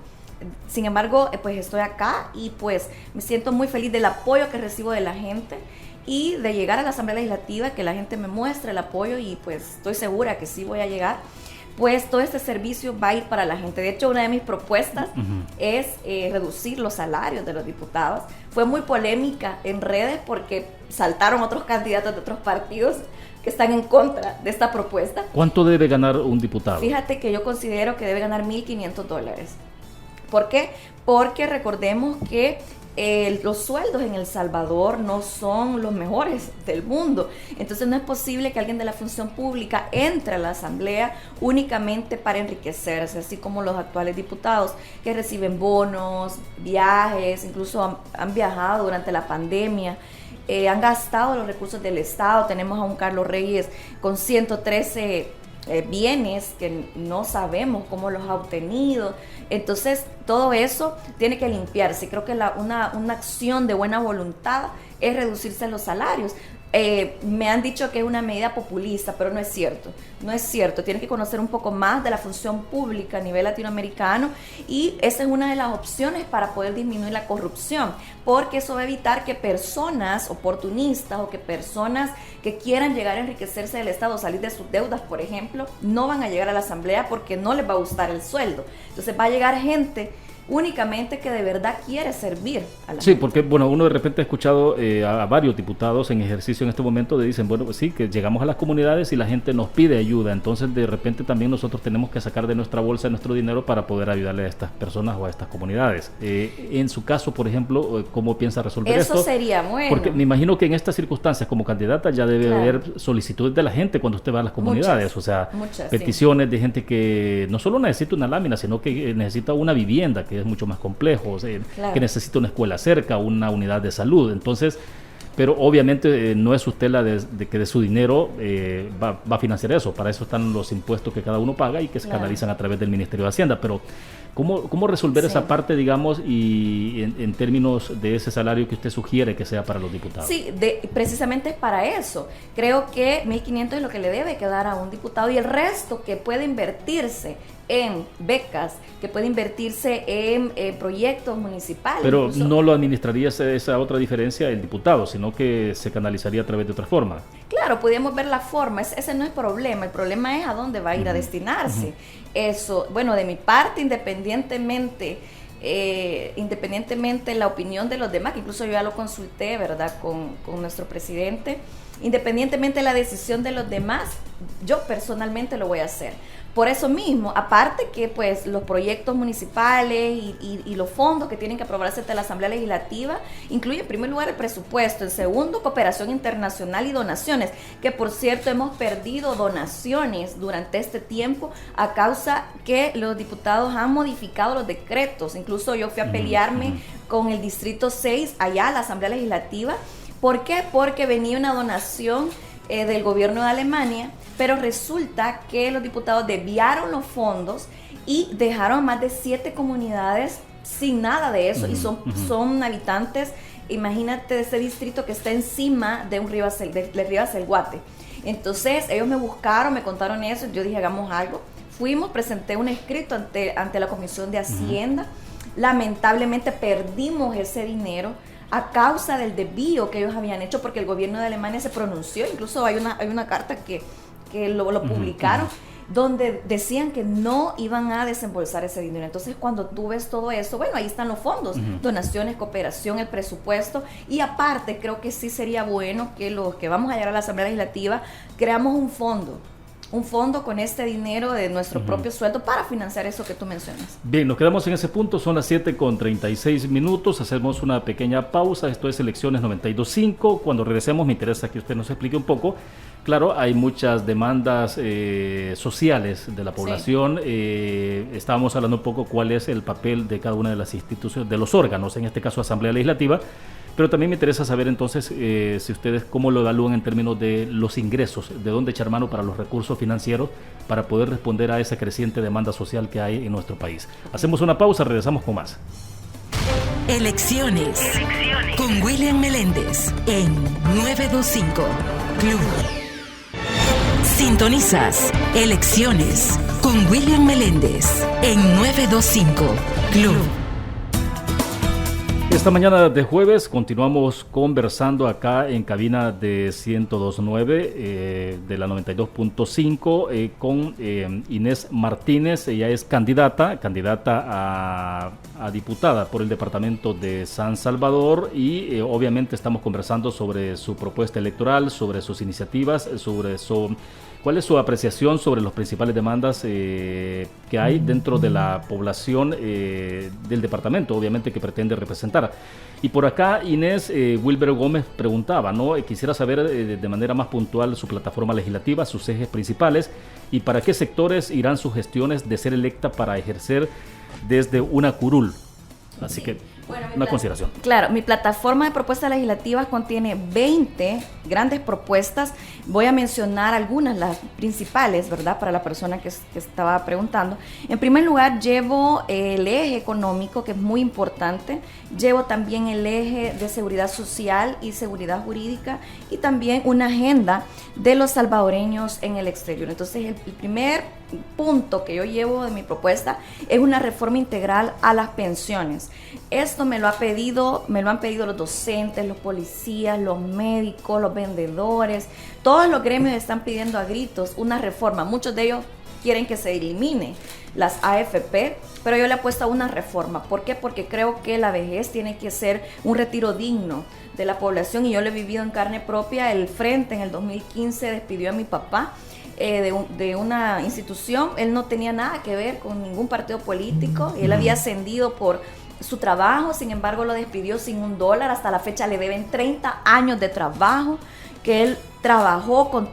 Sin embargo, pues estoy acá, y pues me siento muy feliz del apoyo que recibo de la gente, y de llegar a la Asamblea Legislativa, que la gente me muestre el apoyo, y pues estoy segura que sí voy a llegar. pues todo este servicio va a ir para la gente. De hecho, una de mis propuestas es reducir los salarios de los diputados. Fue muy polémica en redes porque saltaron otros candidatos de otros partidos que están en contra de esta propuesta. ¿Cuánto debe ganar un diputado? Fíjate que yo considero que debe ganar $1,500. ¿Por qué? Porque recordemos que los sueldos en El Salvador no son los mejores del mundo. Entonces no es posible que alguien de la función pública entre a la asamblea únicamente para enriquecerse, así como los actuales diputados que reciben bonos, viajes, incluso han viajado durante la pandemia. Han gastado los recursos del Estado. Tenemos a un Carlos Reyes con 113 bienes que no sabemos cómo los ha obtenido. Entonces todo eso tiene que limpiarse. Creo que una acción de buena voluntad es reducirse los salarios. Me han dicho que es una medida populista, pero no es cierto. No es cierto. Tienen que conocer un poco más de la función pública a nivel latinoamericano y esa es una de las opciones para poder disminuir la corrupción, porque eso va a evitar que personas oportunistas o que personas que quieran llegar a enriquecerse del Estado, salir de sus deudas, por ejemplo, no van a llegar a la asamblea porque no les va a gustar el sueldo. Entonces va a llegar gente únicamente que de verdad quiere servir a la gente. Porque bueno, uno de repente ha escuchado a varios diputados en ejercicio en este momento de dicen, bueno, pues sí, que llegamos a las comunidades y la gente nos pide ayuda, entonces de repente también nosotros tenemos que sacar de nuestra bolsa nuestro dinero para poder ayudarle a estas personas o a estas comunidades. En su caso, por ejemplo, ¿cómo piensa resolver esto? Eso sería bueno. Porque me imagino que en estas circunstancias como candidata ya debe haber solicitudes de la gente cuando usted va a las comunidades, muchas, peticiones de gente que no solo necesita una lámina, sino que necesita una vivienda, que es mucho más complejo, que necesita una escuela cerca, una unidad de salud. Entonces, pero obviamente no es usted la de que de su dinero va a financiar eso. Para eso están los impuestos que cada uno paga y que se canalizan a través del Ministerio de Hacienda. Pero ¿cómo resolver esa parte, digamos, y en términos de ese salario que usted sugiere que sea para los diputados? Sí, precisamente es para eso. Creo que 1,500 es lo que le debe quedar a un diputado y el resto que puede invertirse en becas, que puede invertirse en proyectos municipales. Pero incluso. no lo administraría esa otra diferencia el diputado, sino que se canalizaría a través de otra forma. Claro, podríamos ver la forma, ese no es problema, el problema es a dónde va a ir a destinarse. Eso, bueno, de mi parte, independientemente la opinión de los demás, que incluso yo ya lo consulté, ¿verdad?, con nuestro presidente, independientemente de la decisión de los demás, yo personalmente lo voy a hacer. Por eso mismo, aparte que pues los proyectos municipales y los fondos que tienen que aprobarse ante la Asamblea Legislativa, incluye en primer lugar el presupuesto, en segundo cooperación internacional y donaciones, que por cierto hemos perdido donaciones durante este tiempo a causa que los diputados han modificado los decretos. Incluso yo fui a pelearme con el Distrito 6 allá a la Asamblea Legislativa. ¿Por qué? Porque venía una donación del gobierno de Alemania, pero resulta que los diputados desviaron los fondos y dejaron a más de 7 comunidades sin nada de eso, y son habitantes, imagínate, de ese distrito que está encima de un río Acelguate. Entonces ellos me buscaron, me contaron eso, yo dije hagamos algo, fuimos, presenté un escrito ante la Comisión de Hacienda, lamentablemente perdimos ese dinero a causa del desvío que ellos habían hecho, porque el gobierno de Alemania se pronunció, incluso hay una carta que lo publicaron, donde decían que no iban a desembolsar ese dinero. Entonces cuando tú ves todo eso, bueno, ahí están los fondos, donaciones, cooperación, el presupuesto, y aparte creo que sí sería bueno que los que vamos a llegar a la Asamblea Legislativa creamos un fondo con este dinero de nuestro propio sueldo para financiar eso que tú mencionas. Bien, nos quedamos en ese punto, son las 7:36, hacemos una pequeña pausa, esto es Elecciones 92.5, cuando regresemos me interesa que usted nos explique un poco. Claro, hay muchas demandas sociales de la población, estábamos hablando un poco cuál es el papel de cada una de las instituciones, de los órganos, en este caso Asamblea Legislativa, pero también me interesa saber entonces si ustedes cómo lo evalúan en términos de los ingresos, de dónde echar mano para los recursos financieros para poder responder a esa creciente demanda social que hay en nuestro país. Hacemos una pausa, regresamos con más. Elecciones. Con William Meléndez en 925 Club. Sintonizas Elecciones con William Meléndez en 925 Club. Esta mañana de jueves continuamos conversando acá en cabina de 102.9 de la 92.5 con Inés Martínez. Ella es candidata a diputada por el departamento de San Salvador y obviamente estamos conversando sobre su propuesta electoral, sobre sus iniciativas, sobre cuál es su apreciación sobre las principales demandas que hay dentro de la población del departamento, obviamente, que pretende representar. Y por acá Inés Wilber Gómez preguntaba, ¿no? Quisiera saber de manera más puntual su plataforma legislativa, sus ejes principales y para qué sectores irán sus gestiones de ser electa para ejercer desde una curul. Así que una consideración. Claro, mi plataforma de propuestas legislativas contiene 20 grandes propuestas. Voy a mencionar algunas, las principales, ¿verdad? Para la persona que estaba preguntando. En primer lugar, llevo el eje económico, que es muy importante. Llevo también el eje de seguridad social y seguridad jurídica y también una agenda de los salvadoreños en el exterior. Entonces, el primer punto que yo llevo de mi propuesta es una reforma integral a las pensiones. Esto me lo han pedido los docentes, los policías, los médicos, los vendedores. Todos los gremios están pidiendo a gritos una reforma. Muchos de ellos quieren que se elimine las AFP, pero yo le apuesto a una reforma. ¿Por qué? Porque creo que la vejez tiene que ser un retiro digno de la población y yo lo he vivido en carne propia. El Frente en el 2015 despidió a mi papá de una institución. Él no tenía nada que ver con ningún partido político. Él había ascendido por su trabajo, sin embargo lo despidió sin $1. Hasta la fecha le deben 30 años de trabajo que él trabajó con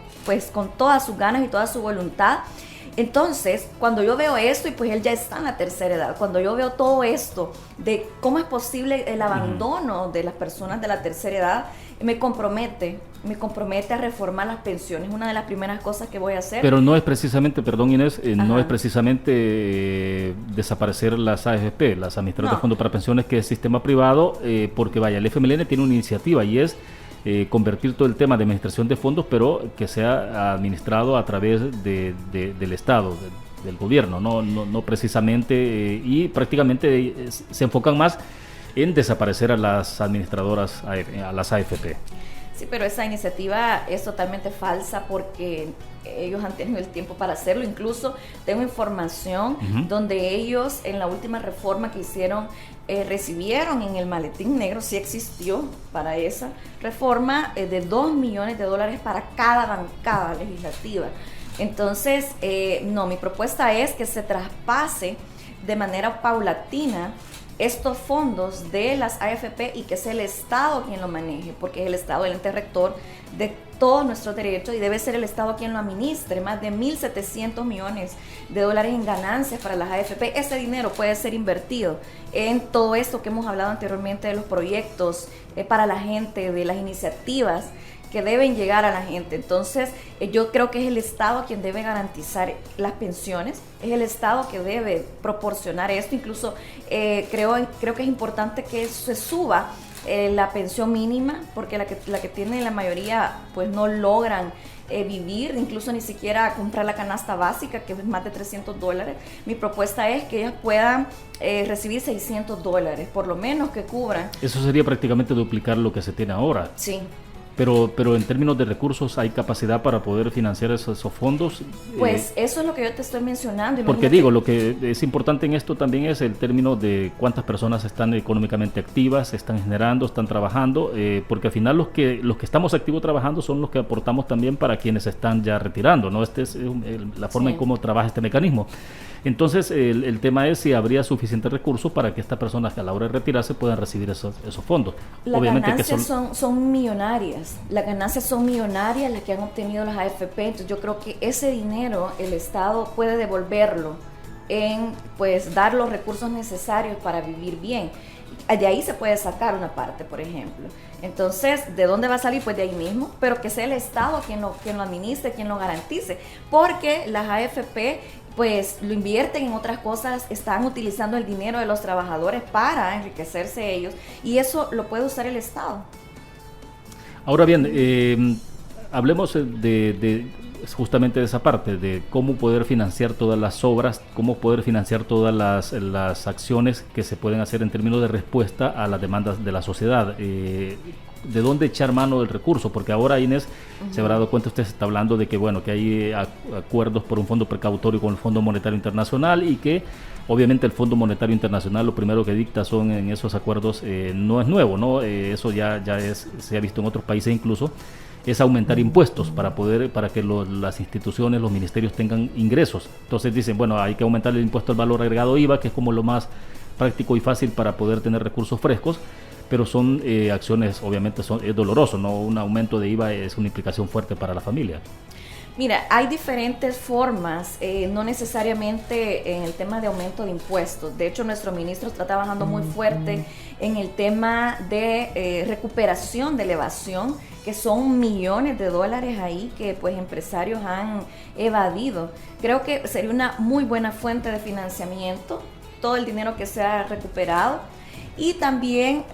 todas sus ganas y toda su voluntad. Entonces, cuando yo veo esto, y pues él ya está en la tercera edad, cuando yo veo todo esto de cómo es posible el abandono de las personas de la tercera edad, me compromete a reformar las pensiones, una de las primeras cosas que voy a hacer. Pero no es precisamente, perdón Inés, no es precisamente desaparecer las AFP, las administradoras de fondos para pensiones, que es sistema privado, porque vaya, el FMLN tiene una iniciativa y es convertir todo el tema de administración de fondos, pero que sea administrado a través del Estado, del gobierno, no precisamente, y prácticamente se enfocan más en desaparecer a las administradoras, a las AFP. Sí, pero esa iniciativa es totalmente falsa porque ellos han tenido el tiempo para hacerlo. Incluso tengo información donde ellos en la última reforma que hicieron recibieron en el maletín negro, sí existió para esa reforma, de $2 millones para cada bancada legislativa. Entonces, mi propuesta es que se traspase de manera paulatina estos fondos de las AFP y que sea el Estado quien lo maneje, porque es el Estado el ente rector de todos nuestros derechos y debe ser el Estado quien lo administre. Más de $1.700 millones en ganancias para las AFP. Ese dinero puede ser invertido en todo esto que hemos hablado anteriormente de los proyectos para la gente, de las iniciativas que deben llegar a la gente. Entonces, yo creo que es el Estado quien debe garantizar las pensiones, es el Estado que debe proporcionar esto. Incluso creo que es importante que se suba la pensión mínima, porque la que tiene la mayoría pues no logran vivir, incluso ni siquiera comprar la canasta básica, que es más de $300. Mi propuesta es que ellas puedan recibir $600, por lo menos que cubran. Eso sería prácticamente duplicar lo que se tiene ahora. Sí. Pero en términos de recursos, ¿hay capacidad para poder financiar esos fondos? Pues eso es lo que yo te estoy mencionando. Porque lo que es importante en esto también es el término de cuántas personas están económicamente activas, están generando, están trabajando, porque al final los que estamos activos trabajando son los que aportamos también para quienes están ya retirando, ¿no? Esta es la forma en cómo trabaja este mecanismo. Entonces, el tema es si habría suficientes recursos para que estas personas a la hora de retirarse puedan recibir esos fondos. Las ganancias son millonarias. Las ganancias son millonarias las que han obtenido las AFP. Entonces, yo creo que ese dinero el Estado puede devolverlo en, pues, dar los recursos necesarios para vivir bien. De ahí se puede sacar una parte, por ejemplo. Entonces, ¿de dónde va a salir? Pues de ahí mismo, pero que sea el Estado quien lo administre, quien lo garantice. Porque las AFP pues lo invierten en otras cosas, están utilizando el dinero de los trabajadores para enriquecerse ellos, y eso lo puede usar el Estado. Ahora bien, hablemos de es justamente de esa parte, de cómo poder financiar todas las obras, cómo poder financiar todas las acciones que se pueden hacer en términos de respuesta a las demandas de la sociedad. ¿De dónde echar mano del recurso? Porque ahora, Inés, se habrá dado cuenta, usted se está hablando de que, bueno, que hay acuerdos por un fondo precautorio con el Fondo Monetario Internacional y que obviamente el Fondo Monetario Internacional lo primero que dicta son en esos acuerdos, no es nuevo, ¿no? Eso se ha visto en otros países incluso, es aumentar impuestos para que las instituciones, los ministerios tengan ingresos. Entonces dicen, bueno, hay que aumentar el impuesto al valor agregado IVA, que es como lo más práctico y fácil para poder tener recursos frescos, pero son acciones, obviamente es doloroso, ¿no? Un aumento de IVA es una implicación fuerte para la familia. Mira, hay diferentes formas, no necesariamente en el tema de aumento de impuestos. De hecho, nuestro ministro está trabajando muy fuerte en el tema de recuperación de elevación, que son millones de dólares ahí que pues empresarios han evadido. Creo que sería una muy buena fuente de financiamiento, todo el dinero que se ha recuperado. Y también,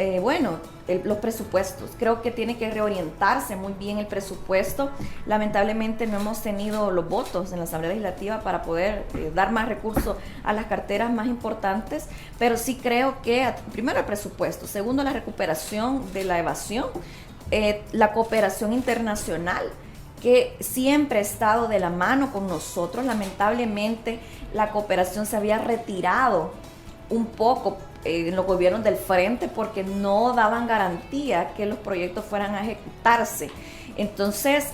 los presupuestos. Creo que tiene que reorientarse muy bien el presupuesto. Lamentablemente no hemos tenido los votos en la Asamblea Legislativa para poder dar más recursos a las carteras más importantes, pero sí creo que, primero el presupuesto, segundo la recuperación de la evasión, la cooperación internacional, que siempre ha estado de la mano con nosotros. Lamentablemente la cooperación se había retirado un poco en los gobiernos del frente porque no daban garantía que los proyectos fueran a ejecutarse. Entonces,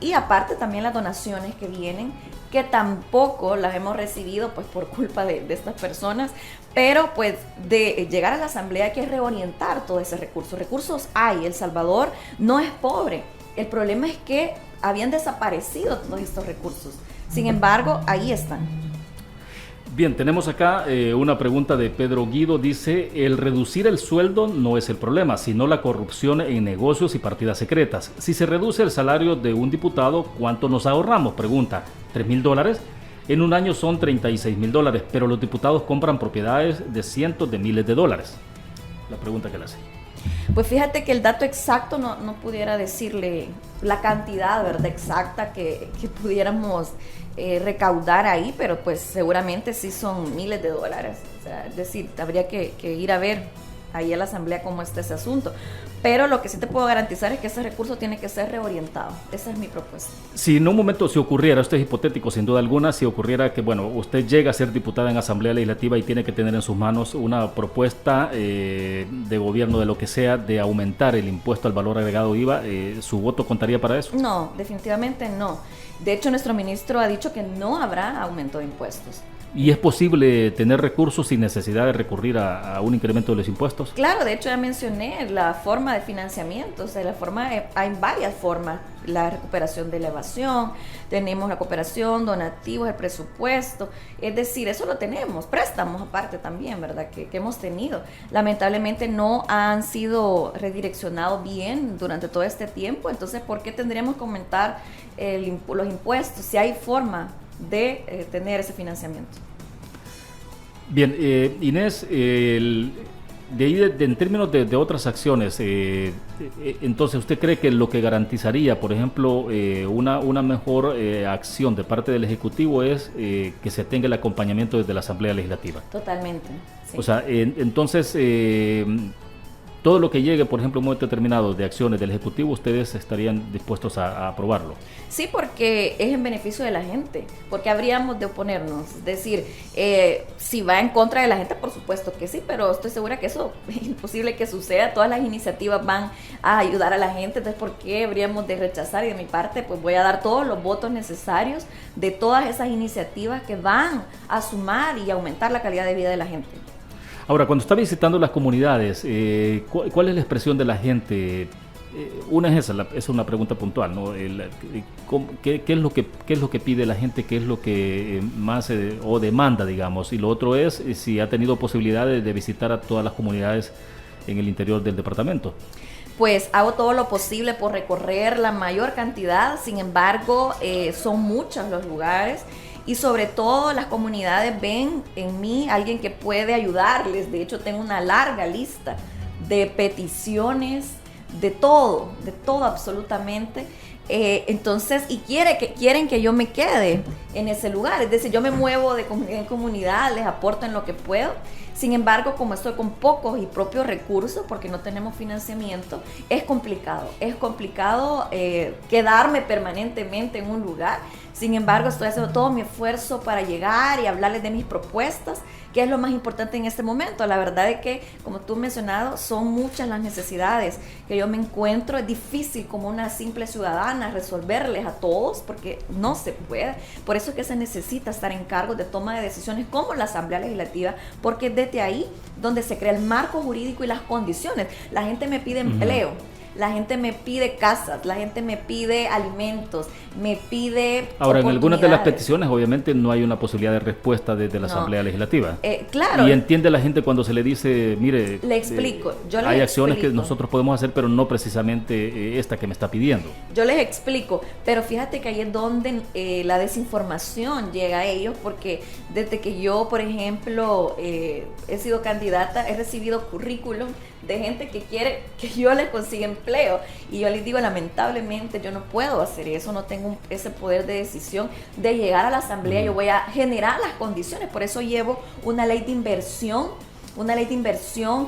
y aparte también las donaciones que vienen, que tampoco las hemos recibido pues por culpa de estas personas, pero pues de llegar a la asamblea hay que reorientar todo ese recurso. Recursos hay, El Salvador no es pobre, el problema es que habían desaparecido todos estos recursos, sin embargo ahí están. Bien, tenemos acá una pregunta de Pedro Guido, dice, el reducir el sueldo no es el problema, sino la corrupción en negocios y partidas secretas. Si se reduce el salario de un diputado, ¿cuánto nos ahorramos? Pregunta, $3,000, en un año son $36,000, pero los diputados compran propiedades de cientos de miles de dólares. La pregunta que le hace. Pues fíjate que el dato exacto no pudiera decirle la cantidad, ¿verdad?, exacta que pudiéramos recaudar ahí, pero pues seguramente sí son miles de dólares. O sea, es decir, habría que ir a ver ahí a la asamblea cómo está ese asunto. Pero lo que sí te puedo garantizar es que ese recurso tiene que ser reorientado. Esa es mi propuesta. Si en un momento si ocurriera, esto es hipotético sin duda alguna, si ocurriera que, bueno, usted llega a ser diputada en Asamblea Legislativa y tiene que tener en sus manos una propuesta de gobierno de lo que sea, de aumentar el impuesto al valor agregado IVA, ¿su voto contaría para eso? No, definitivamente no. De hecho, nuestro ministro ha dicho que no habrá aumento de impuestos. ¿Y es posible tener recursos sin necesidad de recurrir a un incremento de los impuestos? Claro, de hecho ya mencioné la forma de financiamiento, o sea, hay varias formas, la recuperación de la evasión, tenemos la cooperación, donativos, el presupuesto, es decir, eso lo tenemos, préstamos aparte también, ¿verdad?, que hemos tenido. Lamentablemente no han sido redireccionados bien durante todo este tiempo, entonces, ¿por qué tendríamos que aumentar los impuestos si hay forma de tener ese financiamiento? Bien, Inés, de ahí en términos de otras acciones, entonces ¿usted cree que lo que garantizaría, por ejemplo, una mejor acción de parte del Ejecutivo es que se tenga el acompañamiento desde la Asamblea Legislativa? Totalmente, sí. O sea, entonces todo lo que llegue, por ejemplo, en un momento determinado de acciones del Ejecutivo, ¿ustedes estarían dispuestos a aprobarlo? Sí, porque es en beneficio de la gente, porque habríamos de oponernos, es decir, si va en contra de la gente, por supuesto que sí, pero estoy segura que eso es imposible que suceda, todas las iniciativas van a ayudar a la gente, entonces ¿por qué habríamos de rechazar? Y de mi parte, pues voy a dar todos los votos necesarios de todas esas iniciativas que van a sumar y aumentar la calidad de vida de la gente. Ahora, cuando está visitando las comunidades, ¿cuál es la expresión de la gente? Una es esa, es una pregunta puntual, ¿no? ¿Qué es lo que pide la gente? ¿Qué es lo que más o demanda, digamos? Y lo otro es si ha tenido posibilidades de visitar a todas las comunidades en el interior del departamento. Pues hago todo lo posible por recorrer la mayor cantidad, sin embargo, son muchos los lugares. Y sobre todo las comunidades ven en mí alguien que puede ayudarles. De hecho, tengo una larga lista de peticiones, de todo absolutamente. Entonces, y quieren que yo me quede en ese lugar. Es decir, yo me muevo de comunidad en comunidad, les aporto en lo que puedo. Sin embargo, como estoy con pocos y propios recursos, porque no tenemos financiamiento, es complicado. Es complicado quedarme permanentemente en un lugar. Sin embargo, estoy haciendo todo mi esfuerzo para llegar y hablarles de mis propuestas, que es lo más importante en este momento. La verdad es que, como tú has mencionado, son muchas las necesidades que yo me encuentro. Es difícil como una simple ciudadana resolverles a todos, porque no se puede. Por eso es que se necesita estar en cargo de toma de decisiones como la Asamblea Legislativa, porque desde ahí donde se crea el marco jurídico y las condiciones. La gente me pide empleo. La gente me pide casas, la gente me pide alimentos, me pide Ahora, en algunas de las peticiones, obviamente, no hay una posibilidad de respuesta desde la Asamblea Legislativa. Claro. Y entiende la gente cuando se le dice, mire, le explico. Hay acciones que nosotros podemos hacer, pero no precisamente esta que me está pidiendo. Yo les explico, pero fíjate que ahí es donde la desinformación llega a ellos, porque desde que yo, por ejemplo, he sido candidata, he recibido currículum de gente que quiere que yo les consiga empleo, y yo les digo, lamentablemente yo no puedo hacer eso, no tengo ese poder de decisión de llegar a la asamblea. Yo voy a generar las condiciones, por eso llevo una ley de inversión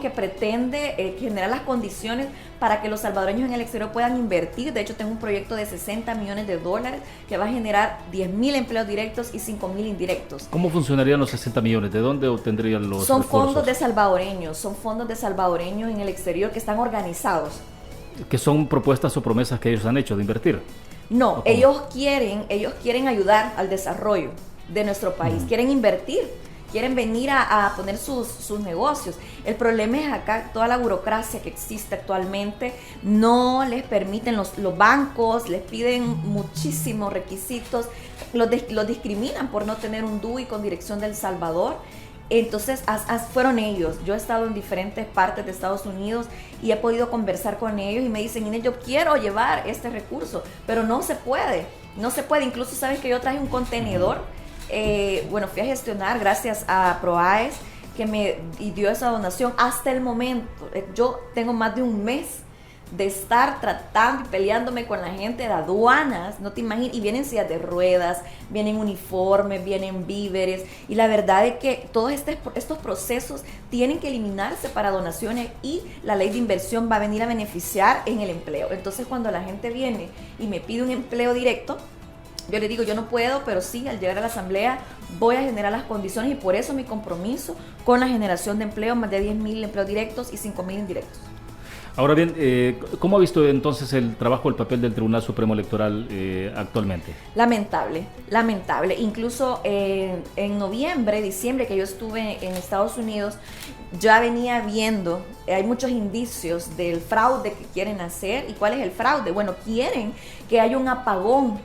que pretende generar las condiciones para que los salvadoreños en el exterior puedan invertir. De hecho, tengo un proyecto de $60 millones que va a generar 10,000 empleos directos y 5,000 indirectos. ¿Cómo funcionarían los 60 millones? ¿De dónde obtendrían los Son recursos? Son fondos de salvadoreños en el exterior que están organizados. ¿Que son propuestas o promesas que ellos han hecho de invertir? No, ellos quieren ayudar al desarrollo de nuestro país, quieren invertir, quieren venir a poner sus negocios. El problema es acá, toda la burocracia que existe actualmente no les permiten, los bancos les piden muchísimos requisitos, los discriminan por no tener un DUI con dirección de El Salvador. Entonces fueron ellos. Yo he estado en diferentes partes de Estados Unidos y he podido conversar con ellos y me dicen, Inés, yo quiero llevar este recurso, pero no se puede. Incluso sabes que yo traje un contenedor. Fui a gestionar gracias a PROAES que me dio esa donación. Hasta el momento, yo tengo más de un mes de estar tratando y peleándome con la gente de aduanas, no te imaginas, y vienen sillas de ruedas, vienen uniformes, vienen víveres, y la verdad es que todos estos procesos tienen que eliminarse para donaciones, y la ley de inversión va a venir a beneficiar en el empleo. Entonces, cuando la gente viene y me pide un empleo directo, yo le digo, yo no puedo, pero sí, al llegar a la asamblea voy a generar las condiciones, y por eso mi compromiso con la generación de empleo, más de 10,000 empleos directos y 5,000 indirectos. Ahora bien, ¿cómo ha visto entonces el trabajo, el papel del Tribunal Supremo Electoral actualmente? Lamentable. Incluso en noviembre, diciembre, que yo estuve en Estados Unidos, ya venía viendo, hay muchos indicios del fraude que quieren hacer. ¿Y cuál es el fraude? Bueno, quieren que haya un apagón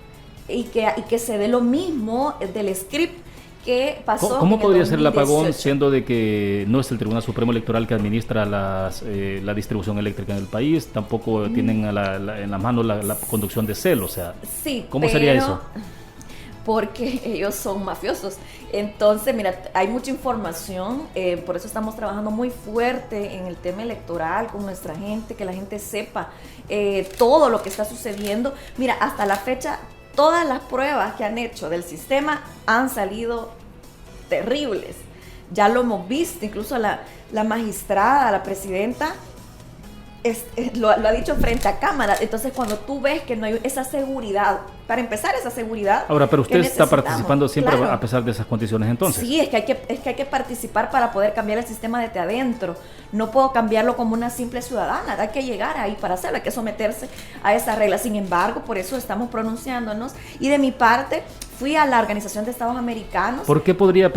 y que se dé lo mismo del script que pasó. ¿Cómo podría ser el apagón, siendo de que no es el Tribunal Supremo Electoral que administra la distribución eléctrica en el país? Tampoco tienen en la mano la conducción de CEL, o sea, sí, ¿cómo sería eso? Porque ellos son mafiosos. Entonces, mira, hay mucha información, por eso estamos trabajando muy fuerte en el tema electoral con nuestra gente, que la gente sepa todo lo que está sucediendo. Mira, hasta la fecha, todas las pruebas que han hecho del sistema han salido terribles. Ya lo hemos visto, incluso la magistrada, la presidenta, lo ha dicho frente a cámara. Entonces, cuando tú ves que no hay esa seguridad, para empezar, esa seguridad. Ahora, pero usted está participando siempre, claro, a pesar de esas condiciones, entonces. Sí, es que hay que participar para poder cambiar el sistema desde adentro. No puedo cambiarlo como una simple ciudadana, hay que llegar ahí para hacerlo, hay que someterse a esa regla. Sin embargo, por eso estamos pronunciándonos, y de mi parte fui a la Organización de Estados Americanos. ¿Por qué podría,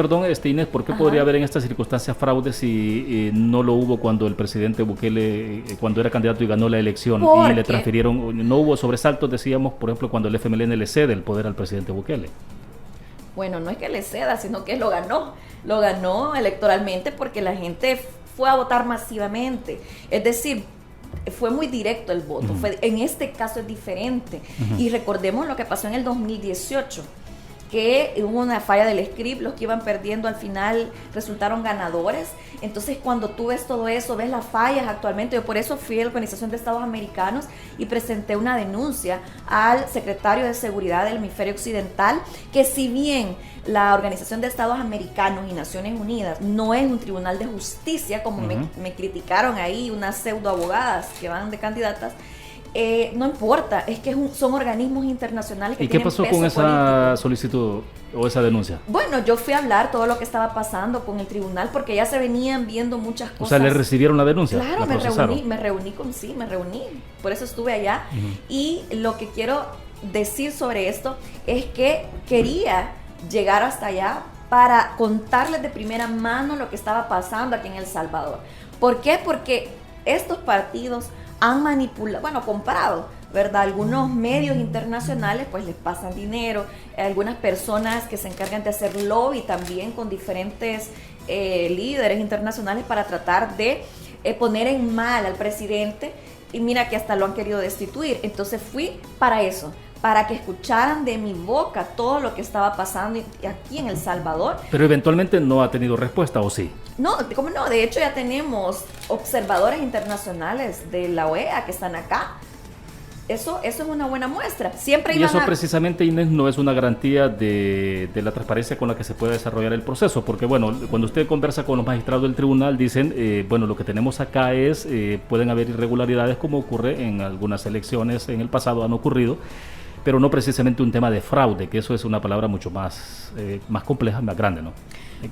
Inés, podría haber en estas circunstancias fraudes si no lo hubo cuando el presidente Bukele, cuando era candidato y ganó la elección, y le transfirieron? No hubo sobresaltos, decíamos, por ejemplo, cuando el FMLN le cede el poder al presidente Bukele. Bueno, no es que le ceda, sino que lo ganó electoralmente, porque la gente fue a votar masivamente. Es decir, fue muy directo el voto. En este caso es diferente. Y recordemos lo que pasó en el 2018. que hubo una falla del script, los que iban perdiendo al final resultaron ganadores. Entonces cuando tú ves todo eso, ves las fallas actualmente, yo por eso fui a la Organización de Estados Americanos y presenté una denuncia al secretario de Seguridad del Hemisferio Occidental, que si bien la Organización de Estados Americanos y Naciones Unidas no es un tribunal de justicia, como me criticaron ahí unas pseudo abogadas que van de candidatas, no importa, es que son organismos internacionales que ¿Y qué tienen pasó peso con esa político. solicitud o esa denuncia? Bueno, yo fui a hablar todo lo que estaba pasando con el tribunal porque ya se venían viendo muchas cosas. O sea, ¿le recibieron la denuncia? Claro, ¿La me procesaron? reuní, por eso estuve allá. Y lo que quiero decir sobre esto es que quería llegar hasta allá para contarles de primera mano lo que estaba pasando aquí en El Salvador. ¿Por qué? Porque estos partidos han manipulado, bueno, comprado, ¿verdad? Algunos medios internacionales pues les pasan dinero, algunas personas que se encargan de hacer lobby también con diferentes líderes internacionales para tratar de poner en mal al presidente, y mira que hasta lo han querido destituir. Entonces fui para eso, para que escucharan de mi boca todo lo que estaba pasando aquí en El Salvador. Pero eventualmente no ha tenido respuesta, ¿o sí? No, ¿cómo no? De hecho ya tenemos observadores internacionales de la OEA que están acá. Eso es una buena muestra. Siempre Y iban eso a... precisamente, Inés, no es una garantía de la transparencia con la que se puede desarrollar el proceso, porque bueno, cuando usted conversa con los magistrados del tribunal dicen, bueno, lo que tenemos acá es, pueden haber irregularidades como ocurre en algunas elecciones en el pasado, han ocurrido, pero no precisamente un tema de fraude, que eso es una palabra mucho más compleja, más grande, ¿no?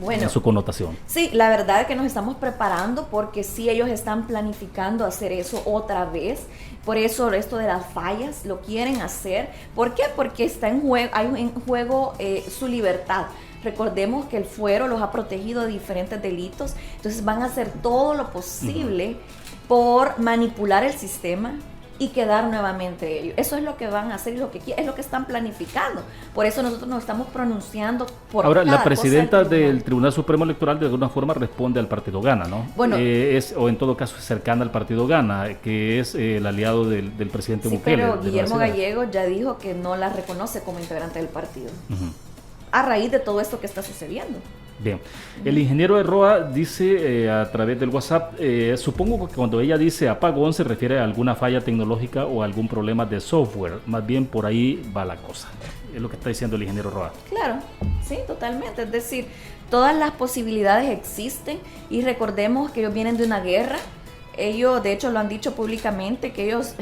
Bueno, en su connotación. Sí, la verdad es que nos estamos preparando porque sí, ellos están planificando hacer eso otra vez. Por eso esto de las fallas lo quieren hacer. ¿Por qué? Porque está en juego, hay en juego su libertad. Recordemos que el fuero los ha protegido de diferentes delitos, entonces van a hacer todo lo posible por manipular el sistema y quedar nuevamente ellos. Eso es lo que van a hacer y es lo que están planificando. Por eso nosotros nos estamos pronunciando por ahora, cada la presidenta cosa del Tribunal Supremo Electoral de alguna forma responde al partido Gana, ¿no? Bueno, o en todo caso es cercana al partido Gana, que es el aliado del presidente Bukele. Pero Guillermo Gallego ya dijo que no la reconoce como integrante del partido. A raíz de todo esto que está sucediendo. Bien, el ingeniero Roa dice a través del WhatsApp, supongo que cuando ella dice apagón se refiere a alguna falla tecnológica o algún problema de software, más bien por ahí va la cosa, es lo que está diciendo el ingeniero Roa. Claro, sí, totalmente, es decir, todas las posibilidades existen y recordemos que ellos vienen de una guerra, ellos de hecho lo han dicho públicamente, que ellos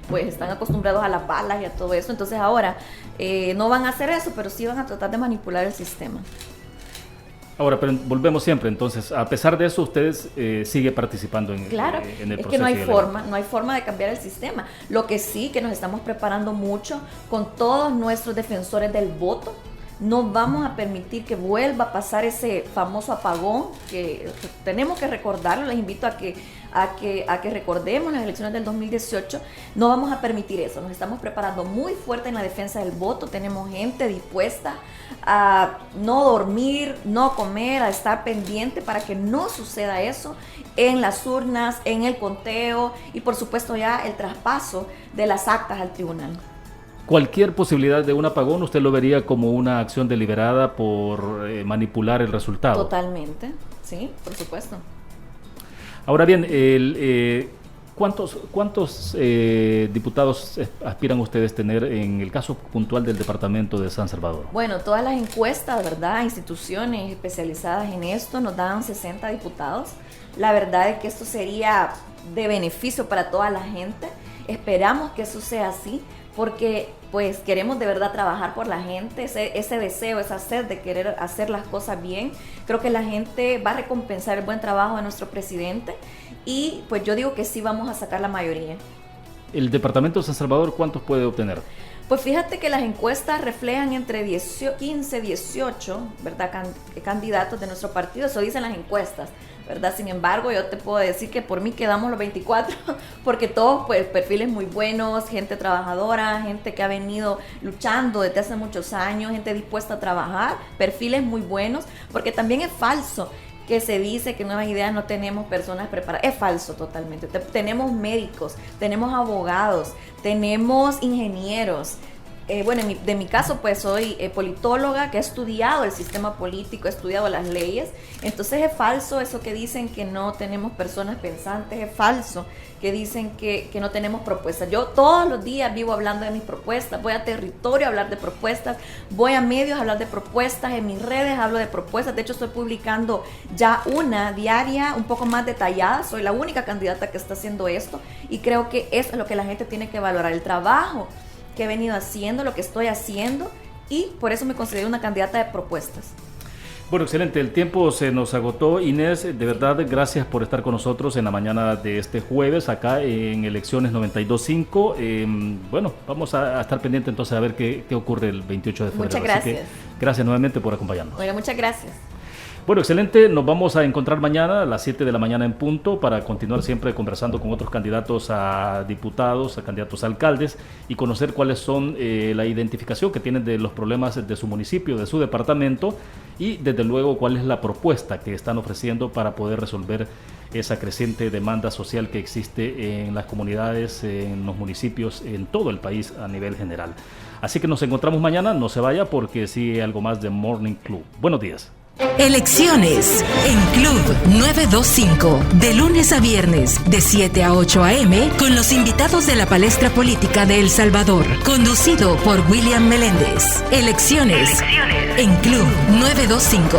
pues están acostumbrados a las balas y a todo eso, entonces ahora no van a hacer eso, pero sí van a tratar de manipular el sistema. Ahora, pero volvemos siempre, entonces, a pesar de eso, ustedes sigue participando en el proceso. Es que no hay forma de cambiar el sistema. Lo que sí, que nos estamos preparando mucho con todos nuestros defensores del voto. No vamos a permitir que vuelva a pasar ese famoso apagón, que tenemos que recordarlo. Les invito a que recordemos las elecciones del 2018. No vamos a permitir eso. Nos estamos preparando muy fuerte en la defensa del voto. Tenemos gente dispuesta a no dormir, no comer, a estar pendiente para que no suceda eso en las urnas, en el conteo y por supuesto ya el traspaso de las actas al tribunal. Cualquier posibilidad de un apagón, ¿usted lo vería como una acción deliberada por manipular el resultado? Totalmente, sí, por supuesto. Ahora bien, ¿cuántos diputados aspiran ustedes tener en el caso puntual del departamento de San Salvador? Bueno, todas las encuestas, ¿verdad? Instituciones especializadas en esto nos dan 60 diputados. La verdad es que esto sería de beneficio para toda la gente. Esperamos que eso sea así, porque pues queremos de verdad trabajar por la gente, ese deseo, esa sed de querer hacer las cosas bien. Creo que la gente va a recompensar el buen trabajo de nuestro presidente y pues yo digo que sí vamos a sacar la mayoría. ¿El departamento de San Salvador cuántos puede obtener? Pues fíjate que las encuestas reflejan entre 15, 18, ¿verdad? Candidatos de nuestro partido, eso dicen las encuestas, ¿verdad? Sin embargo, yo te puedo decir que por mí quedamos los 24, porque todos pues perfiles muy buenos, gente trabajadora, gente que ha venido luchando desde hace muchos años, gente dispuesta a trabajar, perfiles muy buenos, porque también es falso que se dice que Nuevas Ideas no tenemos personas preparadas. Es falso totalmente. Tenemos médicos, tenemos abogados, tenemos ingenieros, bueno, de mi caso, pues soy politóloga que ha estudiado el sistema político, he estudiado las leyes. Entonces es falso eso que dicen que no tenemos personas pensantes, es falso que dicen que no tenemos propuestas. Yo todos los días vivo hablando de mis propuestas, voy a territorio a hablar de propuestas, voy a medios a hablar de propuestas, en mis redes hablo de propuestas. De hecho, estoy publicando ya una diaria un poco más detallada. Soy la única candidata que está haciendo esto y creo que eso es lo que la gente tiene que valorar, el trabajo que he venido haciendo, lo que estoy haciendo, y por eso me considero una candidata de propuestas. Bueno, excelente, el tiempo se nos agotó. Inés, de verdad, gracias por estar con nosotros en la mañana de este jueves, acá en Elecciones 92.5. Bueno, vamos a estar pendientes entonces a ver qué ocurre el 28 de febrero. Muchas gracias. Así que, gracias nuevamente por acompañarnos. Oiga, muchas gracias. Bueno, excelente. Nos vamos a encontrar mañana a las 7 de la mañana en punto para continuar siempre conversando con otros candidatos a diputados, a candidatos a alcaldes y conocer cuáles son la identificación que tienen de los problemas de su municipio, de su departamento y desde luego cuál es la propuesta que están ofreciendo para poder resolver esa creciente demanda social que existe en las comunidades, en los municipios, en todo el país a nivel general. Así que nos encontramos mañana, no se vaya porque sigue algo más de Morning Club. Buenos días. Elecciones en Club 925, de lunes a viernes, de 7 a 8 a.m., con los invitados de la palestra política de El Salvador, conducido por William Meléndez. Elecciones en Club 925.